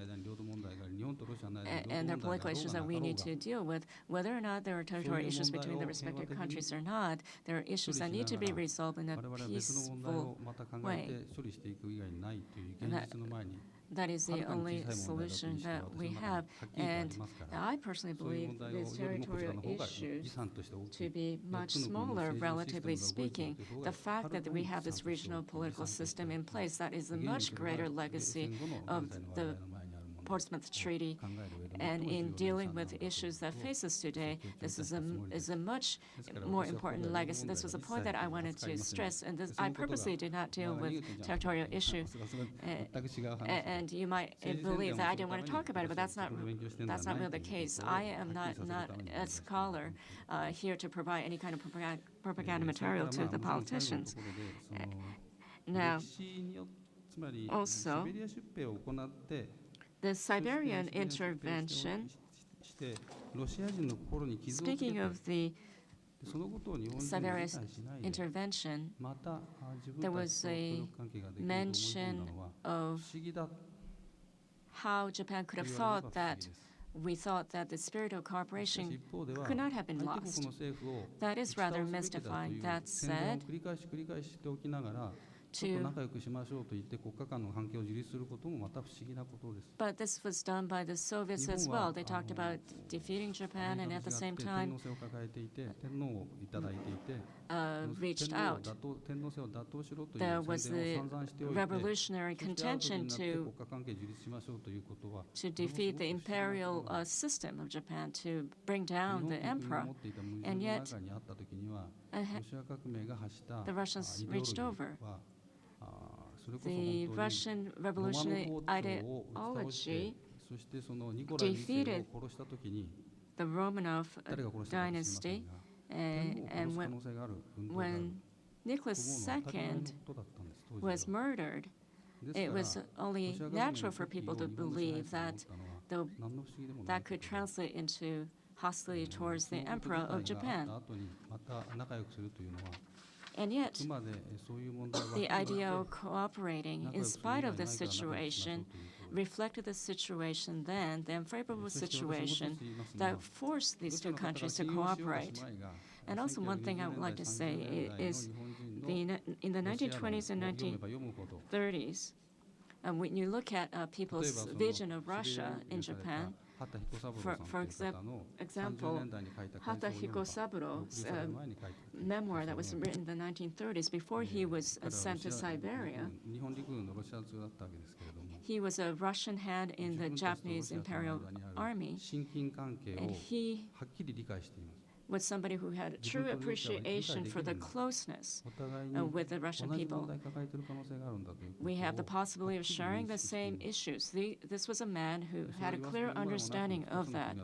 and there are political issues that we need to deal with. Whether or not there are territorial issues between the respective countries or not, there are issues that need to be resolved in a peaceful way. And that is the only solution that we have. And I personally believe these territorial issues to be much smaller, relatively speaking. The fact that we have this regional political system in place, that is a much greater legacy of the Portsmouth Treaty, and in dealing with issues that face us today, this is a much more important legacy. This was a point that I wanted to stress, and I purposely did not deal with territorial issues. And you might believe that I didn't want to talk about it, but that's not really the case. I am not a scholar here to provide any kind of propaganda material to the politicians. Now, also, the Siberian intervention, speaking of the Siberian intervention, there was a mention of how Japan could have thought that we thought that the spirit of cooperation could not have been lost. That is rather mystifying. That said, but this was done by the Soviets as well. They talked about defeating Japan and at the same time reached out. There was the revolutionary contention to defeat the imperial system of Japan, to bring down the emperor, and yet the Russians reached over. The Russian revolutionary ideology defeated the Romanov dynasty, and when Nicholas II was murdered, it was only natural for people to believe that that could translate into hostility towards the Emperor of Japan. And yet, the idea of cooperating, in spite of the situation, reflected the situation then, the unfavorable situation that forced these 2 countries to cooperate. And also one thing I would like to say is in the 1920s and 1930s, when you look at people's vision of Russia in Japan, for example, Hata Hikosaburo's memoir that was written in the 1930s, before he was sent to Siberia, he was a Russian hand in the Japanese Imperial Army, and he was somebody who had a true appreciation for the closeness with the Russian people. We have the possibility of sharing the same issues. This was a man who had a clear understanding of that.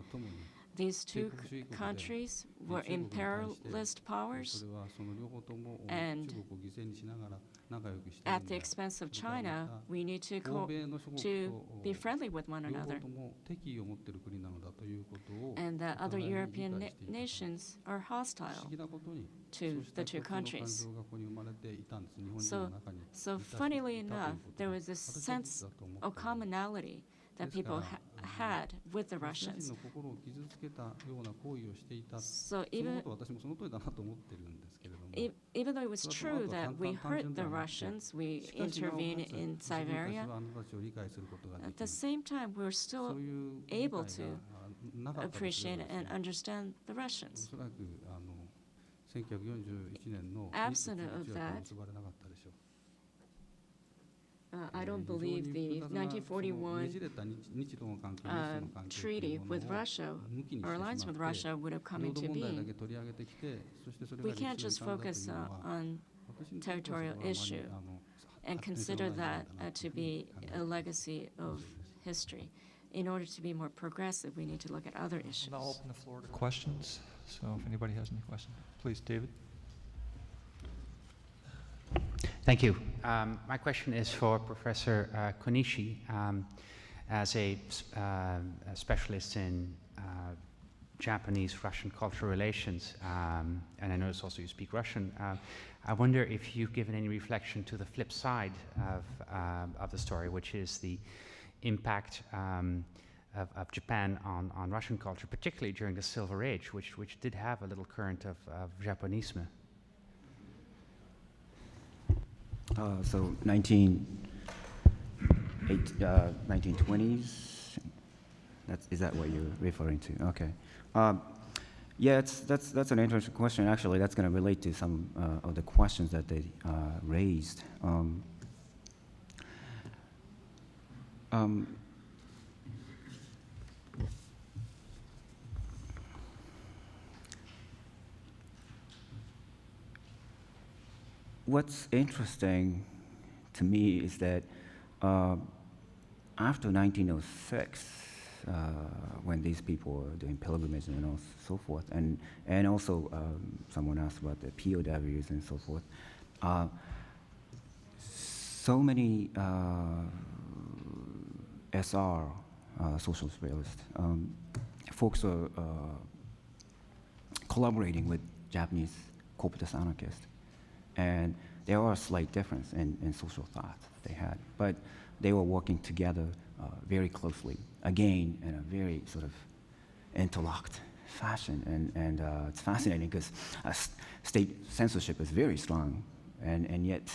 these two countries were imperialist powers, and at the expense of China, we need to be friendly with one another, and that other European nations are hostile to the two countries. So funnily enough, there was this sense of commonality that people had with the Russians. So even though it was true that we hurt the Russians, we intervened in Siberia, at the same time, we were still able to appreciate and understand the Russians. Absent of that, I don't believe the 1941 treaty with Russia, or alliance with Russia, would have come into being. We can't just focus on territorial issue and consider that to be a legacy of history. In order to be more progressive, we need to look at other issues. I'll open the floor to questions. So if anybody has any questions, please, David. Thank you. My question is for Professor Konishi. As a specialist in Japanese-Russian cultural relations, and I notice also you speak Russian, I wonder if you've given any reflection to the flip side of the story, which is the impact of Japan on Russian culture, particularly during the Silver Age, which did have a little current of Japanisme. So 1920s, is that what you're referring to? Okay. Yeah, that's an interesting question. Actually, that's going to relate to some of the questions that they raised. What's interesting to me is that after 1906, when these people were doing pilgrimage and so forth, and also someone asked about the POWs and so forth, so many SR, socialist realists, folks are collaborating with Japanese corporatist anarchists. And there are a slight difference in social thought they had, but they were working together very closely, again, in a very sort of interlocked fashion. And it's fascinating because state censorship is very strong, and yet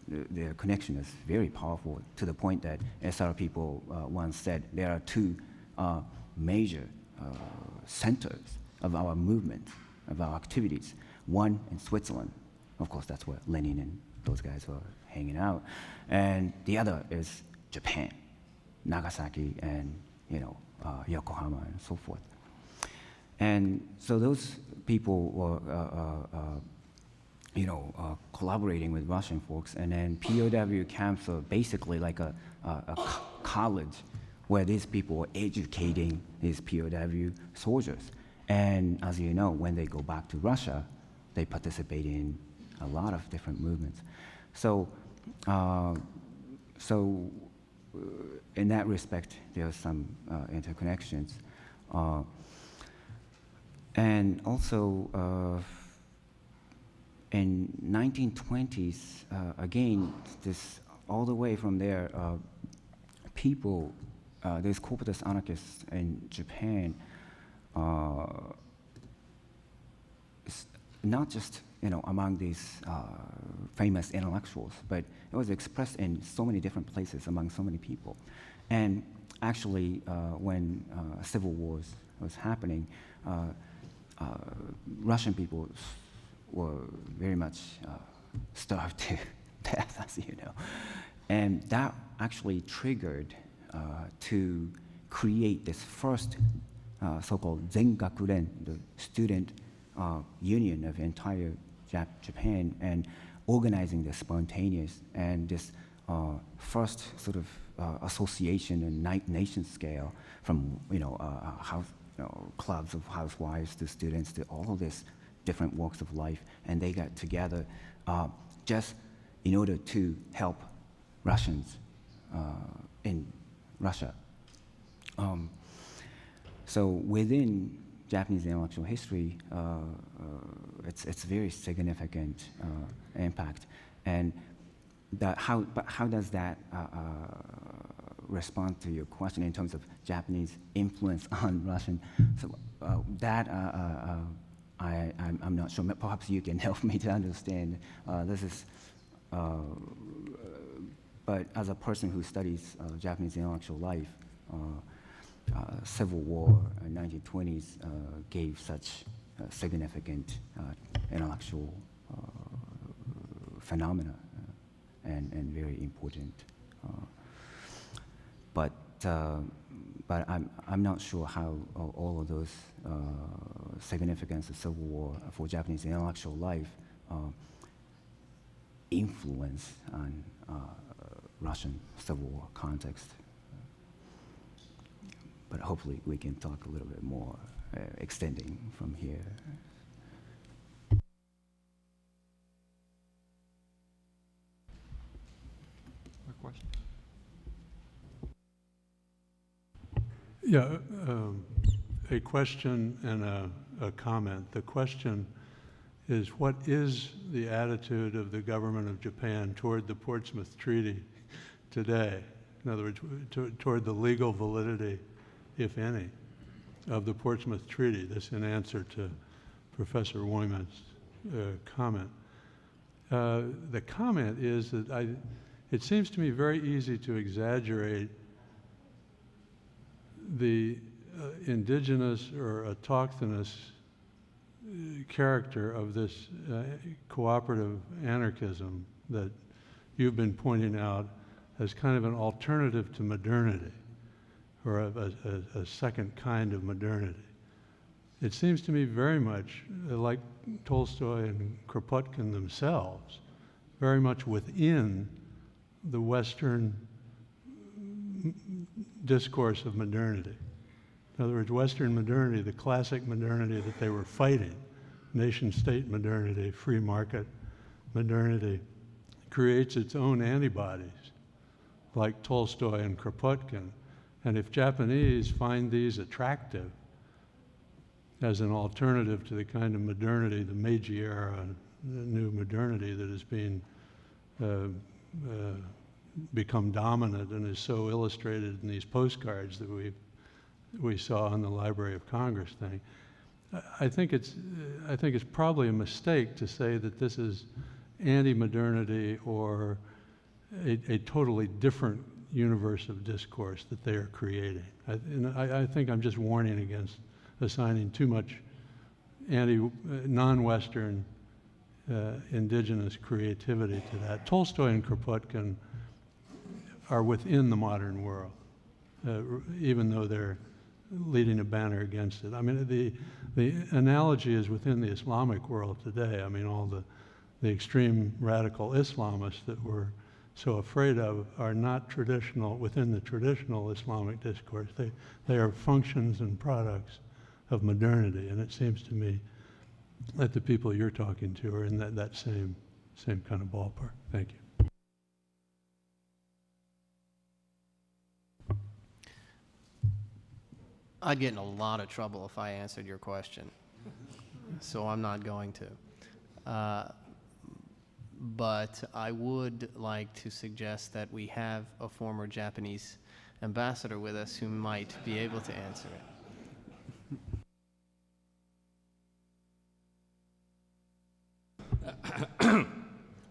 their connection is very powerful, to the point that SR people once said there are two major centers of our movement, of our activities, one in Switzerland. Of course, that's where Lenin and those guys were hanging out. And the other is Japan, Nagasaki and, Yokohama and so forth. And so those people were, collaborating with Russian folks. And then POW camps are basically like a college where these people were educating these POW soldiers. And as you know, when they go back to Russia, they participate in a lot of different movements. So, in that respect, there are some interconnections. And also, in 1920s, again, this all the way from there, people, there's corporatist anarchists in Japan, not just among these famous intellectuals, but it was expressed in so many different places among so many people. And actually, when civil wars was happening, Russian people were very much starved to death, as you know. And that actually triggered to create this first so-called Zengakuren, the student union of entire Japan, and organizing the spontaneous and this first sort of association and nation scale from clubs of housewives, to students, to all of this different walks of life, and they got together just in order to help Russians in Russia. So within Japanese intellectual history, it's very significant impact, and how does that respond to your question in terms of Japanese influence on Russian? So I'm not sure. Perhaps you can help me to understand. This is, but as a person who studies Japanese intellectual life, Civil War in 1920s gave such significant intellectual phenomena and very important. But I'm not sure how all of those significance of Civil War for Japanese intellectual life influence on Russian Civil War context. But hopefully we can talk a little bit more, extending from here. A question? Yeah, a question and a comment. The question is, what is the attitude of the government of Japan toward the Portsmouth Treaty today? In other words, toward the legal validity, if any, of the Portsmouth Treaty. This in answer to Professor Wyman's comment. The comment is that it seems to me very easy to exaggerate the indigenous or autochthonous character of this cooperative anarchism that you've been pointing out as kind of an alternative to modernity, or a second kind of modernity. It seems to me very much like Tolstoy and Kropotkin themselves, very much within the Western discourse of modernity. In other words, Western modernity, the classic modernity that they were fighting, nation-state modernity, free market modernity, creates its own antibodies, like Tolstoy and Kropotkin. And if Japanese find these attractive as an alternative to the kind of modernity, the Meiji era, new modernity that has been become dominant and is so illustrated in these postcards that we saw in the Library of Congress thing, I think it's probably a mistake to say that this is anti-modernity or a totally different universe of discourse that they are creating. I think I'm just warning against assigning too much non-Western indigenous creativity to that. Tolstoy and Kropotkin are within the modern world, even though they're leading a banner against it. I mean, the analogy is within the Islamic world today. I mean, all the extreme radical Islamists that we're so afraid of are not traditional, within the traditional Islamic discourse. They are functions and products of modernity, and it seems to me that the people you're talking to are in that same kind of ballpark. Thank you. I'd get in a lot of trouble if I answered your question, so I'm not going to. But I would like to suggest that we have a former Japanese ambassador with us who might be able to answer it.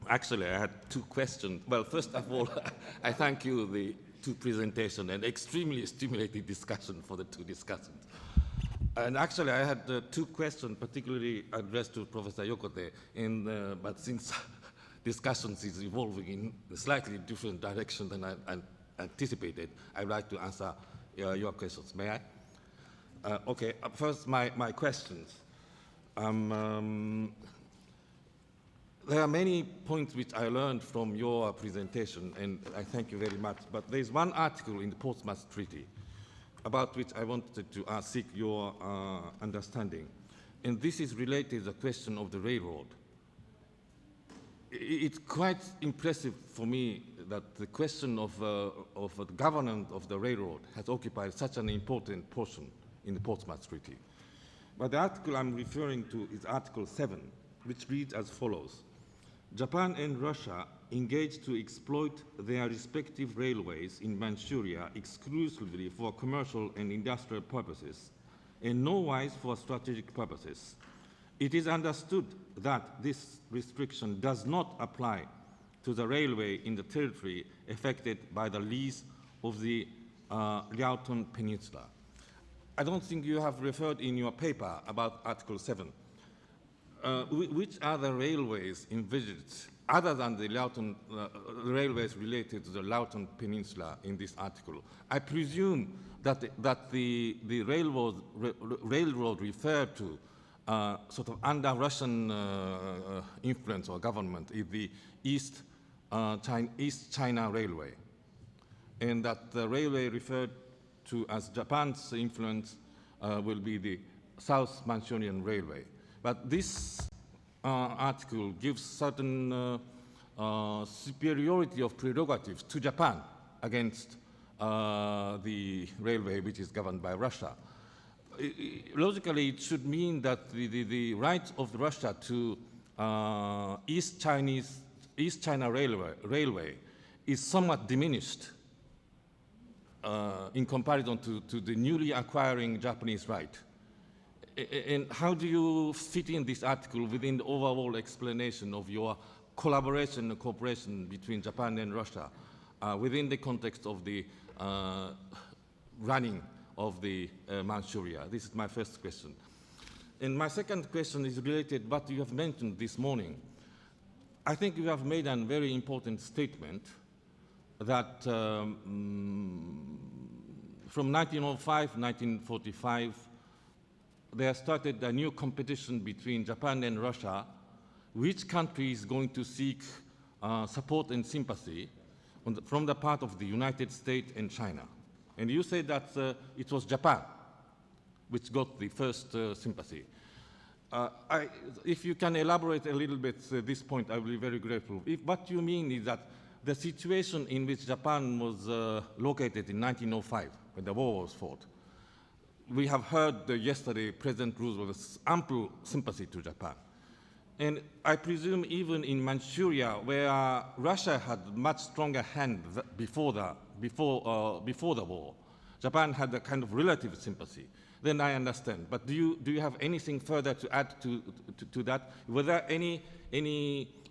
Actually, I had two questions. Well, first of all, I thank you the two presentations and extremely stimulating discussion for the two discussants. And actually, I had two questions, particularly addressed to Professor Yokote. But since discussions is evolving in a slightly different direction than I anticipated, I'd like to answer your questions. May I? Okay. First, my questions. There are many points which I learned from your presentation, and I thank you very much. But there's one article in the Portsmouth Treaty about which I wanted to seek your understanding. And this is related to the question of the railroad. It's quite impressive for me that the question of the governance of the railroad has occupied such an important portion in the Portsmouth Treaty. But the article I'm referring to is Article 7, which reads as follows. Japan and Russia engaged to exploit their respective railways in Manchuria exclusively for commercial and industrial purposes, and nowise for strategic purposes. It is understood that this restriction does not apply to the railway in the territory affected by the lease of the Liaotung Peninsula. I don't think you have referred in your paper about Article 7. Which are the railways envisaged, other than the Liaotung, railways related to the Liaotung Peninsula in this article? I presume that the railroad referred to sort of under Russian influence or government is the East China Railway, and that the railway referred to as Japan's influence will be the South Manchurian Railway. But this article gives certain superiority of prerogatives to Japan against the railway which is governed by Russia. Logically, it should mean that the right of Russia to East China Railway is somewhat diminished in comparison to the newly acquiring Japanese right. And how do you fit in this article within the overall explanation of your collaboration and cooperation between Japan and Russia within the context of the running of the Manchuria? This is my first question. And my second question is related to what you have mentioned this morning. I think you have made a very important statement that from 1905, 1945, there started a new competition between Japan and Russia. Which country is going to seek support and sympathy from the part of the United States and China? And you said that it was Japan which got the first sympathy. If you can elaborate a little bit this point, I will be very grateful. If what you mean is that the situation in which Japan was located in 1905, when the war was fought, we have heard yesterday President Roosevelt's ample sympathy to Japan. And I presume even in Manchuria, where Russia had much stronger hand before the war, Japan had a kind of relative sympathy. Then I understand. But do you have anything further to add to that? Were there any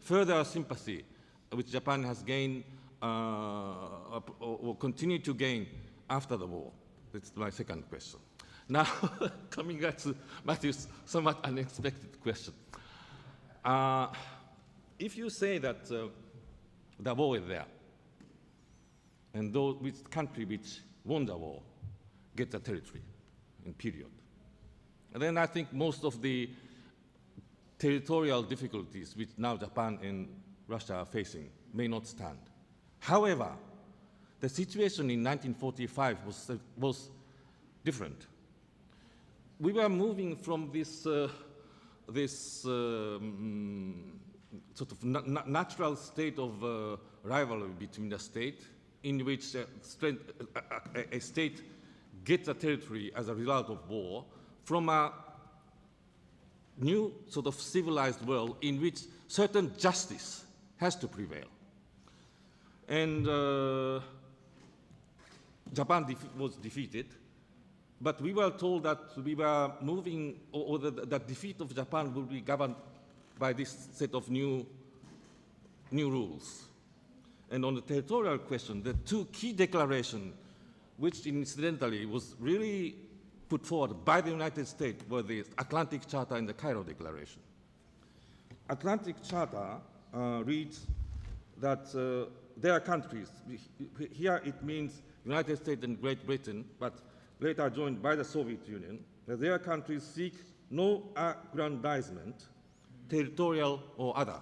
further sympathy which Japan has gained or continue to gain after the war? That's my second question. Now, coming back to Matthew's somewhat unexpected question. If you say that the war is there, and which country which won the war gets the territory in period, and then I think most of the territorial difficulties which now Japan and Russia are facing may not stand. However, the situation in 1945 was different. We were moving from this sort of natural state of rivalry between the state, in which a state gets a territory as a result of war, from a new sort of civilized world in which certain justice has to prevail. And Japan was defeated. But we were told that we were moving, or that defeat of Japan will be governed by this set of new rules. And on the territorial question, the two key declarations, which incidentally was really put forward by the United States, were the Atlantic Charter and the Cairo Declaration. Atlantic Charter reads that their countries, here it means United States and Great Britain, but later joined by the Soviet Union, that their countries seek no aggrandizement, territorial or other.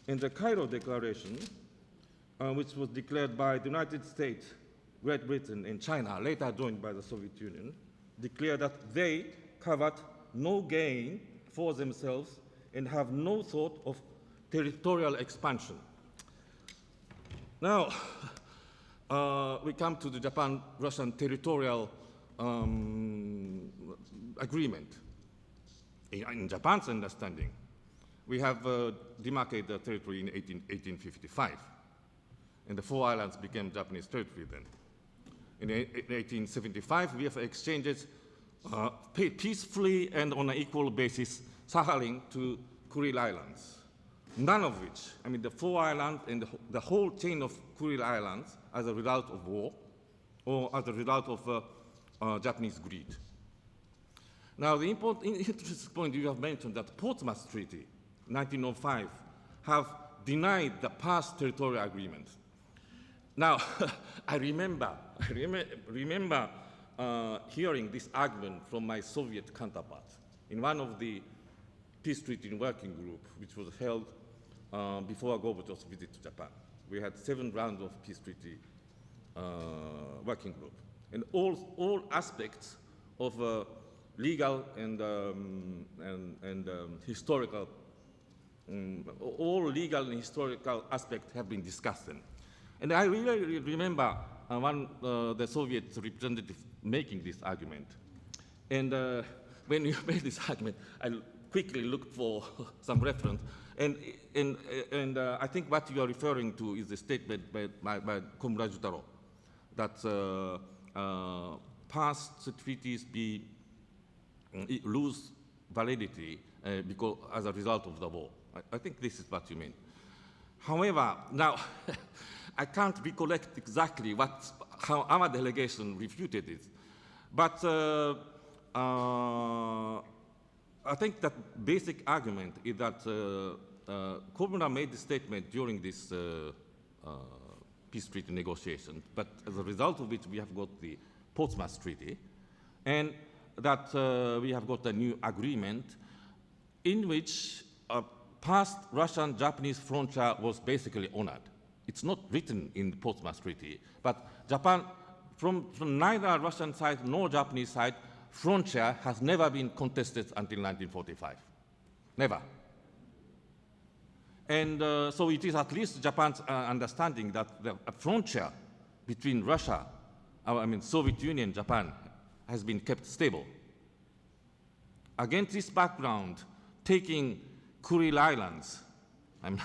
In the Cairo Declaration, which was declared by the United States Great Britain, and China, later joined by the Soviet Union, declared that they covered no gain for themselves and have no thought of territorial expansion. Now, we come to the Japan-Russian territorial agreement. In Japan's understanding, we have demarcated the territory in 1855, and the 4 islands became Japanese territory then. In 1875, we have exchanged peacefully and on an equal basis Sakhalin to Kuril Islands. None of which, I mean, the 4 islands and the whole chain of Kuril Islands, as a result of war or as a result of Japanese greed. Now, the interesting point you have mentioned that Portsmouth Treaty, 1905, have denied the past territorial agreement. Now, I remember hearing this argument from my Soviet counterpart in one of the peace treaty working group, which was held before Gorbachev's visit to Japan. We had 7 rounds of peace treaty working group, and all aspects of legal and historical, all legal and historical aspects have been discussed then. And I really remember the Soviet representative making this argument. And when you made this argument, I quickly looked for some reference. And I think what you are referring to is a statement by Komura Jutaro, that past treaties lose validity because as a result of the war. I think this is what you mean. However, now, I can't recollect exactly how our delegation refuted it, but I think that basic argument is that Komura made the statement during this peace treaty negotiation, but as a result of which we have got the Portsmouth Treaty, and that we have got a new agreement in which past Russian-Japanese frontier was basically honored. It's not written in the Portsmouth Treaty, but Japan, from neither Russian side nor Japanese side, frontier has never been contested until 1945. Never. And so it is at least Japan's understanding that the frontier between Russia, Soviet Union, Japan, has been kept stable. Against this background, taking Kuril Islands, I'm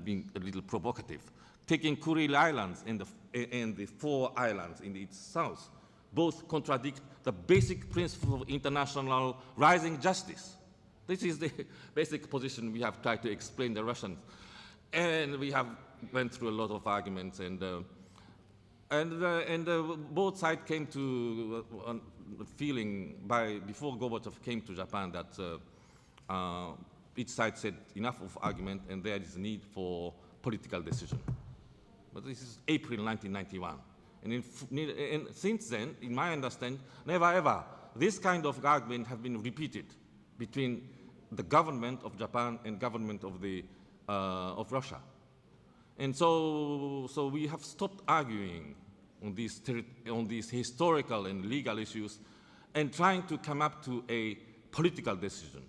being a little provocative, taking Kuril Islands and the 4 islands in its south, both contradict the basic principle of international rising justice. This is the basic position we have tried to explain the Russians. And we have went through a lot of arguments, and both sides came to the feeling before Gorbachev came to Japan that each side said enough of argument and there is a need for political decision. But this is April 1991. And since then, in my understanding, never ever this kind of argument have been repeated between the government of Japan and government of Russia. And so we have stopped arguing on these historical and legal issues and trying to come up to a political decision.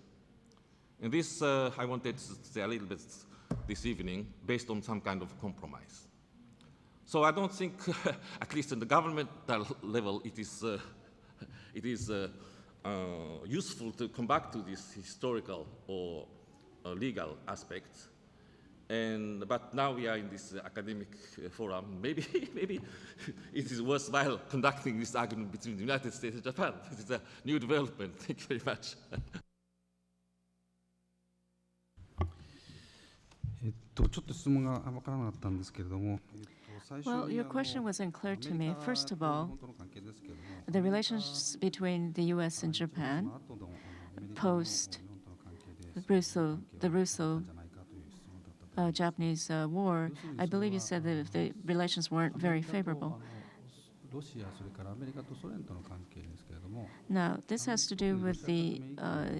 And this, I wanted to say a little bit this evening, based on some kind of compromise. So I don't think, at least at the governmental level, it is useful to come back to this historical or legal aspects. But now we are in this academic forum. Maybe it is worthwhile conducting this argument between the United States and Japan. This is a new development. Thank you very much. Well, your question was unclear to me. First of all, the relations between the U.S. and Japan post the Russo-Japanese war, I believe you said that the relations weren't very favorable. Now, this has to do with the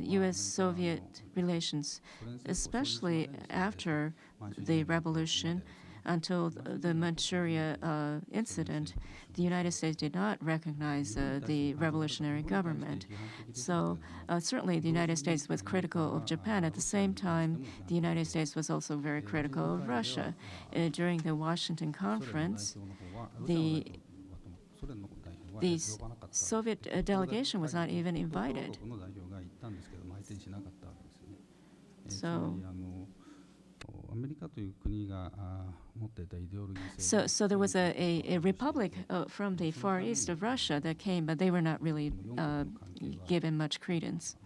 U.S.-Soviet relations, especially after the revolution. until the Manchuria incident, the United States did not recognize the revolutionary government. So certainly the United States was critical of Japan. At the same time, the United States was also very critical of Russia. During the Washington Conference, the Soviet delegation was not even invited. So there was a republic from the Far East of Russia that came, but they were not really given much credence.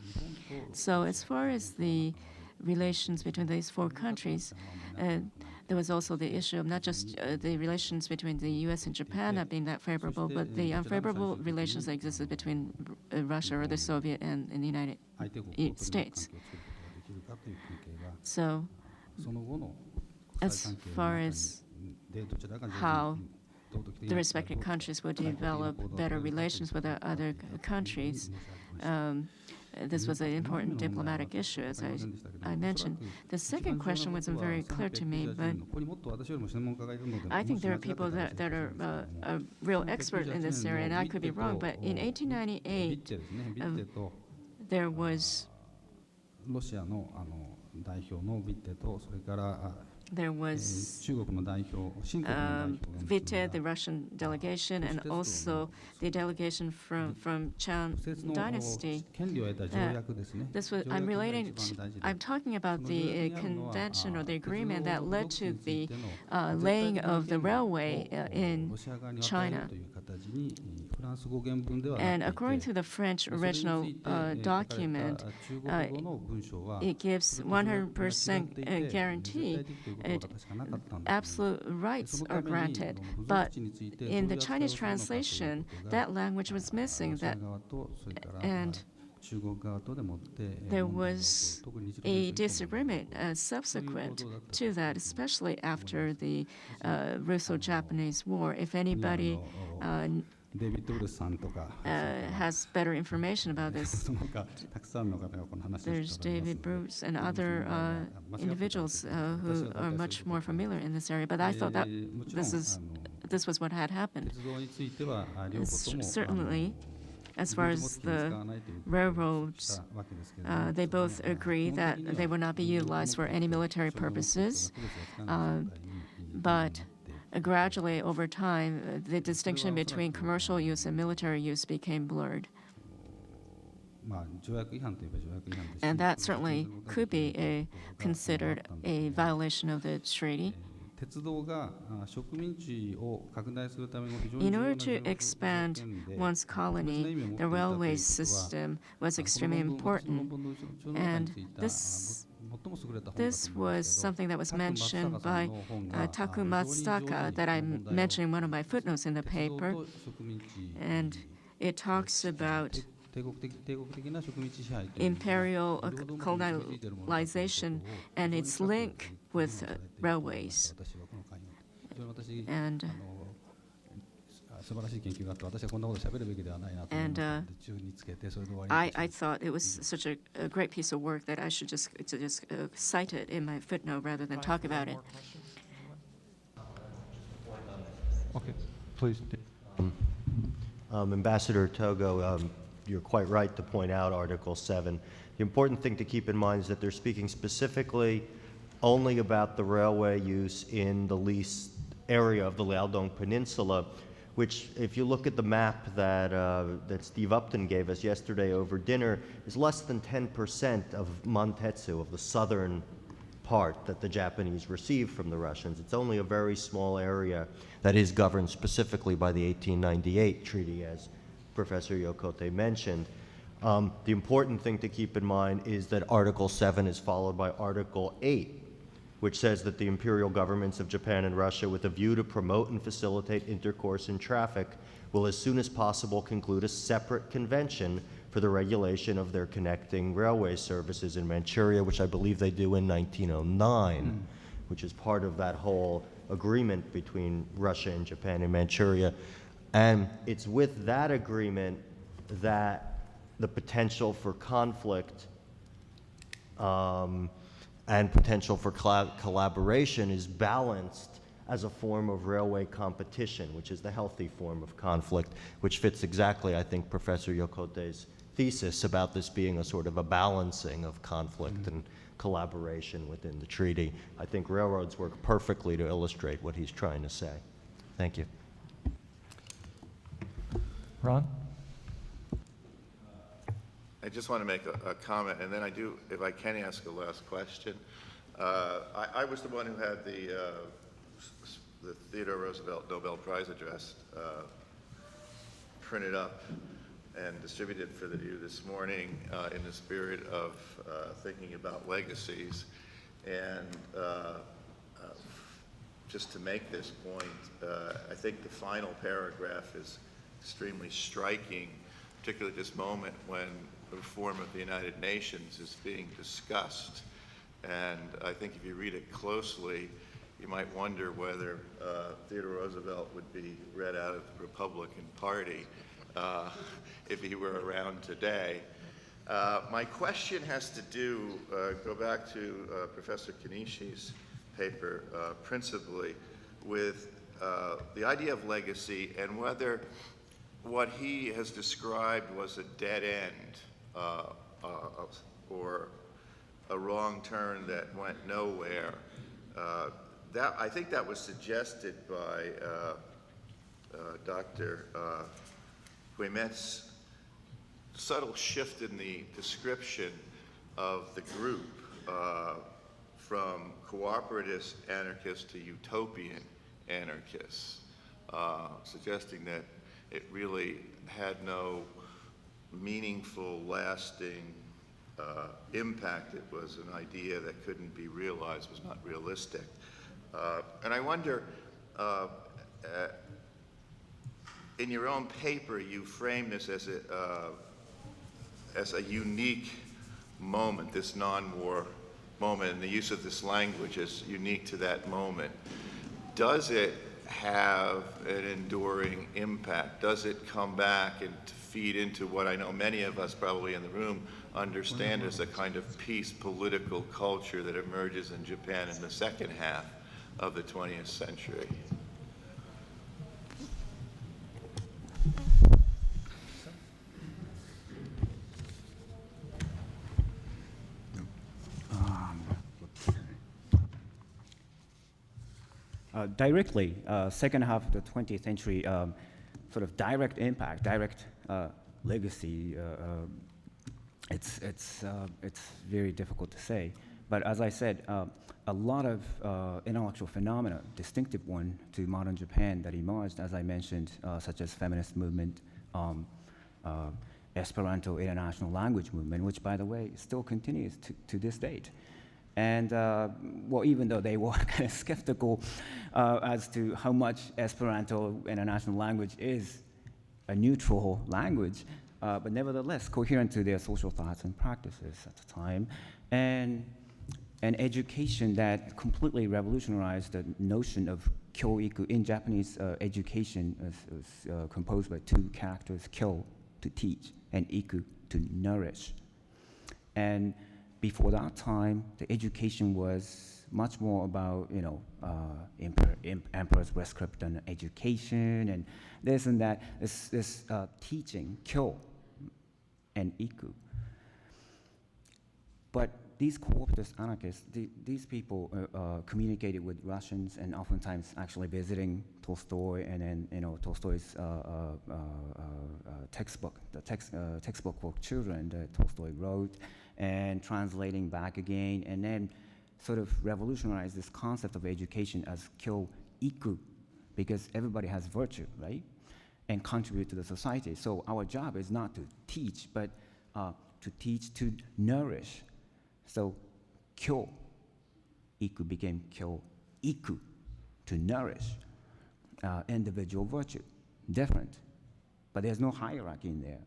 So as far as the relations between these four countries, there was also the issue of not just the relations between the U.S. and Japan not being that favorable, but the unfavorable relations that existed between Russia or the Soviet and the United States. So as far as how the respective countries would develop better relations with other countries, this was an important diplomatic issue, as I mentioned. The second question wasn't very clear to me, but I think there are people that are a real expert in this area, and I could be wrong, but in 1898, there was Witte, the Russian delegation, and also the delegation from Chang Dynasty. I'm talking about the convention or the agreement that led to the laying of the railway in China. And according to the French original document, it gives 100% guarantee. Absolute rights are granted. But in the Chinese translation, that language was missing. And there was a disagreement subsequent to that, especially after the Russo-Japanese War. If anybody has better information about this, there's David Bruce and other individuals who are much more familiar in this area. But I thought that this was what had happened. Certainly, as far as the railroads, they both agree that they will not be utilized for any military purposes. But gradually, over time, the distinction between commercial use and military use became blurred. And that certainly could be considered a violation of the treaty. In order to expand one's colony, the railway system was extremely important. And this was something that was mentioned by Taku Matsutaka that I mentioned in one of my footnotes in the paper. And it talks about imperial colonization and its link with railways. And I thought it was such a great piece of work that I should just cite it in my footnote rather than talk about it. Okay, please. Ambassador Togo, you're quite right to point out Article 7. The important thing to keep in mind is that they're speaking specifically only about the railway use in the least area of the Liaodong Peninsula, which, if you look at the map that Steve Upton gave us yesterday over dinner, is less than 10% of Montetsu, of the southern part that the Japanese received from the Russians. It's only a very small area that is governed specifically by the 1898 treaty, as Professor Yokote mentioned. The important thing to keep in mind is that Article 7 is followed by Article 8, which says that the imperial governments of Japan and Russia, with a view to promote and facilitate intercourse and traffic, will as soon as possible conclude a separate convention for the regulation of their connecting railway services in Manchuria, which I believe they do in 1909, which is part of that whole agreement between Russia and Japan in Manchuria. And it's with that agreement that the potential for conflict and potential for collaboration is balanced as a form of railway competition, which is the healthy form of conflict, which fits exactly, I think, Professor Yokote's thesis about this being a sort of a balancing of conflict and collaboration within the treaty. I think railroads work perfectly to illustrate what he's trying to say. Thank you. Ron? I just want to make a comment, and then I do, if I can, ask a last question. I was the one who had the Theodore Roosevelt Nobel Prize address printed up and distributed for you this morning in the spirit of thinking about legacies. And just to make this point, I think the final paragraph is extremely striking, particularly at this moment when the reform of the United Nations is being discussed. And I think if you read it closely, you might wonder whether Theodore Roosevelt would be read out of the Republican Party if he were around today. My question has to do, go back to Professor Kenishi's paper, principally with the idea of legacy and whether what he has described was a dead end or a wrong turn that went nowhere. I think that was suggested by Dr. Ouimet's subtle shift in the description of the group from cooperative anarchists to utopian anarchists, suggesting that it really had no meaningful, lasting impact. It was an idea that couldn't be realized, was not realistic. And I wonder, in your own paper, you frame this as a unique moment, this non-war moment, and the use of this language is unique to that moment. Does it have an enduring impact? Does it come back and feed into what I know many of us probably in the room understand as a kind of peace political culture that emerges in Japan in the second half of the 20th century? Directly, second half of the 20th century, sort of direct impact, direct legacy, it's very difficult to say. But as I said, a lot of intellectual phenomena, distinctive one to modern Japan that emerged, as I mentioned, such as feminist movement, Esperanto international language movement, which, by the way, still continues to this date. And well, even though they were kind of skeptical as to how much Esperanto international language is a neutral language, but nevertheless coherent to their social thoughts and practices at the time, and an education that completely revolutionized the notion of kyo-iku. In Japanese, education is composed by two characters, kyo, to teach, and iku, to nourish. And before that time, the education was much more about, emperor's prescript on education and this and that. This teaching, kyo and iku. But these cooperative anarchists, these people communicated with Russians and oftentimes actually visiting Tolstoy and then, Tolstoy's textbook, the textbook for children that Tolstoy wrote, and translating back again, and then sort of revolutionized this concept of education as kyo-iku, because everybody has virtue, right? And contribute to the society. So our job is not to teach, but to teach to nourish. So kyo-iku became kyo-iku, to nourish individual virtue. Different, but there's no hierarchy in there.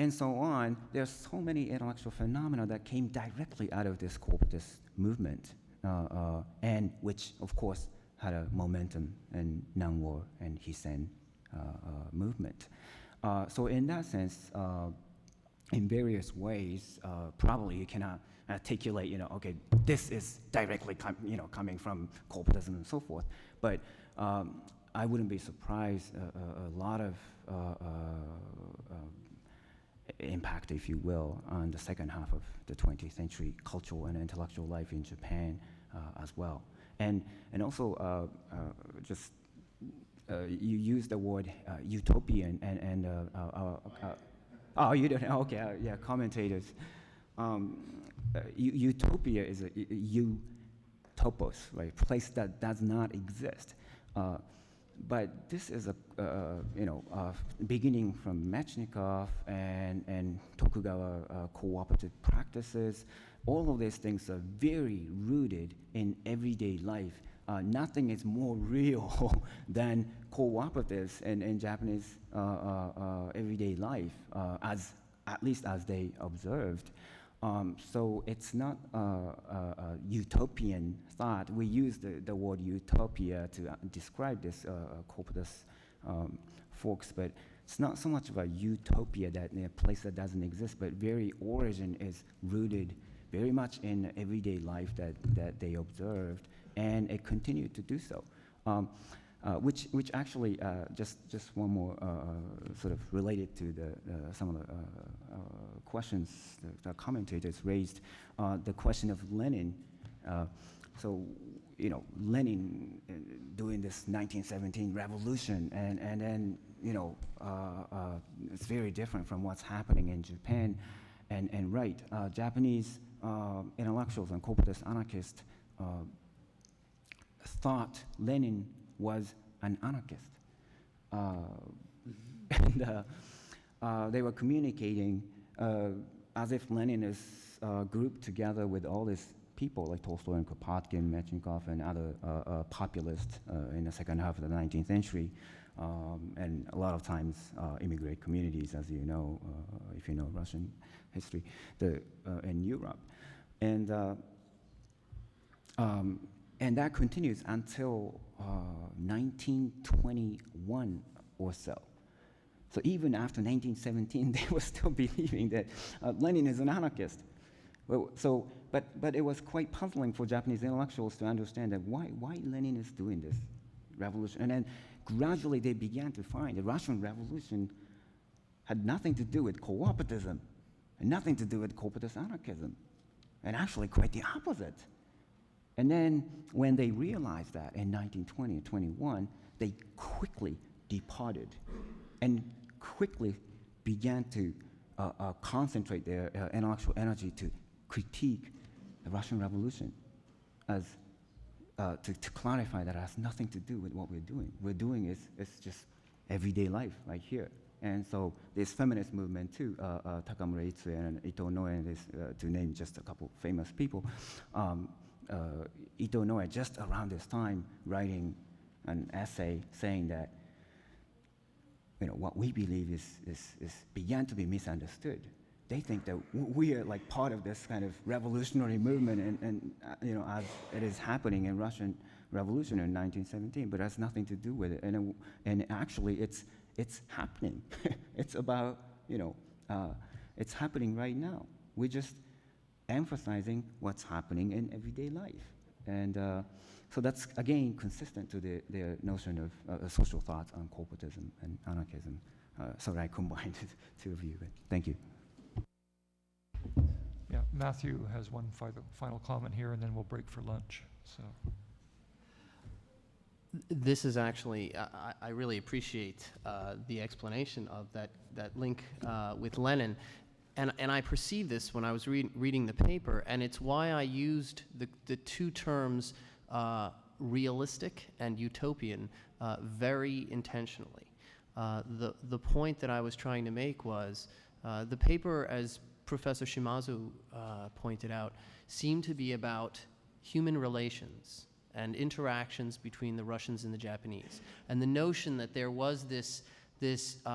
And so on. There's so many intellectual phenomena that came directly out of this corporatist movement, and which, of course, had a momentum in non-war and Hisen movement. So in that sense, in various ways. Probably you cannot articulate, okay, this is directly coming from corporatism and so forth. But I wouldn't be surprised a lot of impact, if you will, on the second half of the 20th century cultural and intellectual life in Japan as well. And also just you used the word utopian and oh, you don't, okay, yeah, commentators. Utopia is a utopos, right? Place that does not exist. But this is beginning from Mechnikov and Tokugawa cooperative practices. All of these things are very rooted in everyday life. Nothing is more real than cooperatives in Japanese everyday life, at least as they observed. So it's not a utopian thought. We use the word utopia to describe this corporatist folks, but it's not so much of a utopia that in a place that doesn't exist, but very origin is rooted very much in everyday life that they observed, and it continued to do so. Which actually, just one more sort of related to some of the questions the commentators raised, the question of Lenin. So, Lenin doing this 1917 revolution, and then, it's very different from what's happening in Japan. And right, Japanese intellectuals and corporatist anarchists thought Lenin was an anarchist. And they were communicating as if Lenin is grouped together with all these people like Tolstoy and Kropotkin, Mechnikov, and other populists in the second half of the 19th century. And a lot of times immigrant communities, as you know, if you know Russian history, in Europe. And that continues until 1921 or so. So even after 1917, they were still believing that Lenin is an anarchist. But it was quite puzzling for Japanese intellectuals to understand that why Lenin is doing this revolution. And then gradually they began to find the Russian Revolution had nothing to do with cooperatism and nothing to do with corporatist anarchism, and actually quite the opposite. And then when they realized that in 1920 and 21, they quickly departed and quickly began to concentrate their intellectual energy to critique the Russian Revolution as to clarify that it has nothing to do with what we're doing. We're doing is just everyday life right here. And so this feminist movement too, Takamura Itsue and Ito Noe, to name just a couple famous people, Ito Noe just around this time writing an essay saying that what we believe is began to be misunderstood. They think that we are like part of this kind of revolutionary movement, and as it is happening in Russian Revolution in 1917, but it has nothing to do with it. And actually, it's happening. It's about it's happening right now. We're just emphasizing what's happening in everyday life, and so that's again consistent to their notion of social thought on corporatism and anarchism. So I combined the two of you. But thank you. Yeah, Matthew has one final comment here, and then we'll break for lunch. So. This is actually, I really appreciate the explanation of that link with Lenin. And I perceived this when I was reading the paper, and it's why I used the two terms realistic and utopian very intentionally. The point that I was trying to make was the paper, as Professor Shimazu pointed out, seemed to be about human relations and interactions between the Russians and the Japanese, and the notion that there was this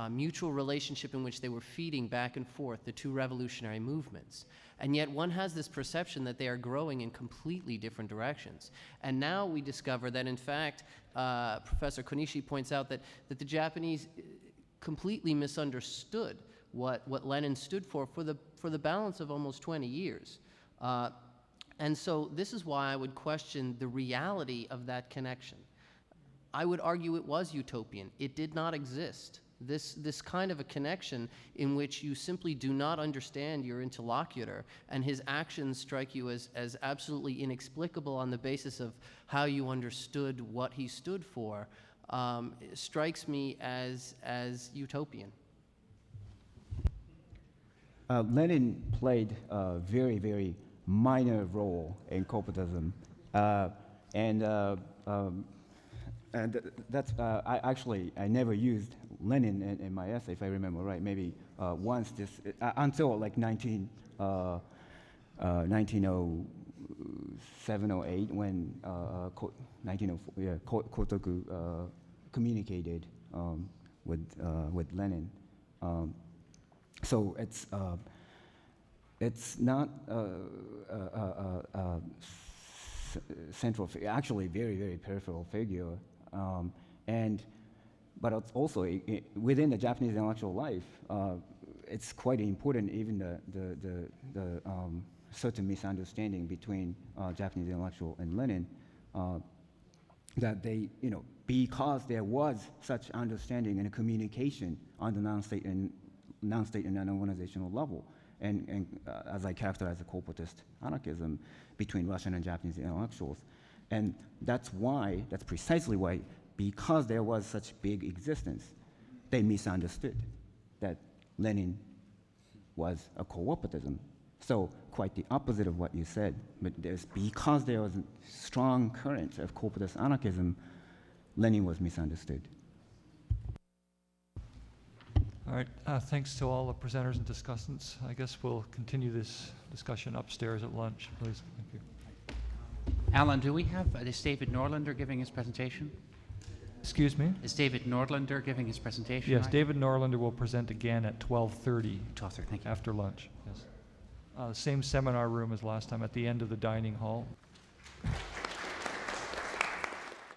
mutual relationship in which they were feeding back and forth the two revolutionary movements. And yet one has this perception that they are growing in completely different directions. And now we discover that, in fact, Professor Konishi points out that the Japanese completely misunderstood what Lenin stood for the balance of almost 20 years. And so this is why I would question the reality of that connection. I would argue it was utopian. It did not exist. This kind of a connection in which you simply do not understand your interlocutor and his actions strike you as absolutely inexplicable on the basis of how you understood what he stood for, strikes me as utopian. Lenin played a very, very minor role in corporatism, and that's I never used Lenin in my essay, if I remember right. Maybe once until like 1907 or 8 when 1904 Kotoku communicated with Lenin. So it's not central, actually very, very peripheral figure. But it's also within the Japanese intellectual life, it's quite important, even the certain misunderstanding between Japanese intellectual and Lenin, that they, because there was such understanding and communication on the non-state and non-organizational level, and as I characterize the corporatist anarchism between Russian and Japanese intellectuals. And that's precisely why, because there was such big existence, they misunderstood that Lenin was a cooperatism. So quite the opposite of what you said, but because there was a strong current of corporatist anarchism, Lenin was misunderstood. All right, thanks to all the presenters and discussants. I guess we'll continue this discussion upstairs at lunch, please. Thank you. Alan, do we have, is David Norlander giving his presentation? Excuse me? Is David Nordlander giving his presentation? Yes, David Norlander will present again at 12:30. 12:30, thank you. After lunch, yes. Same seminar room as last time, at the end of the dining hall.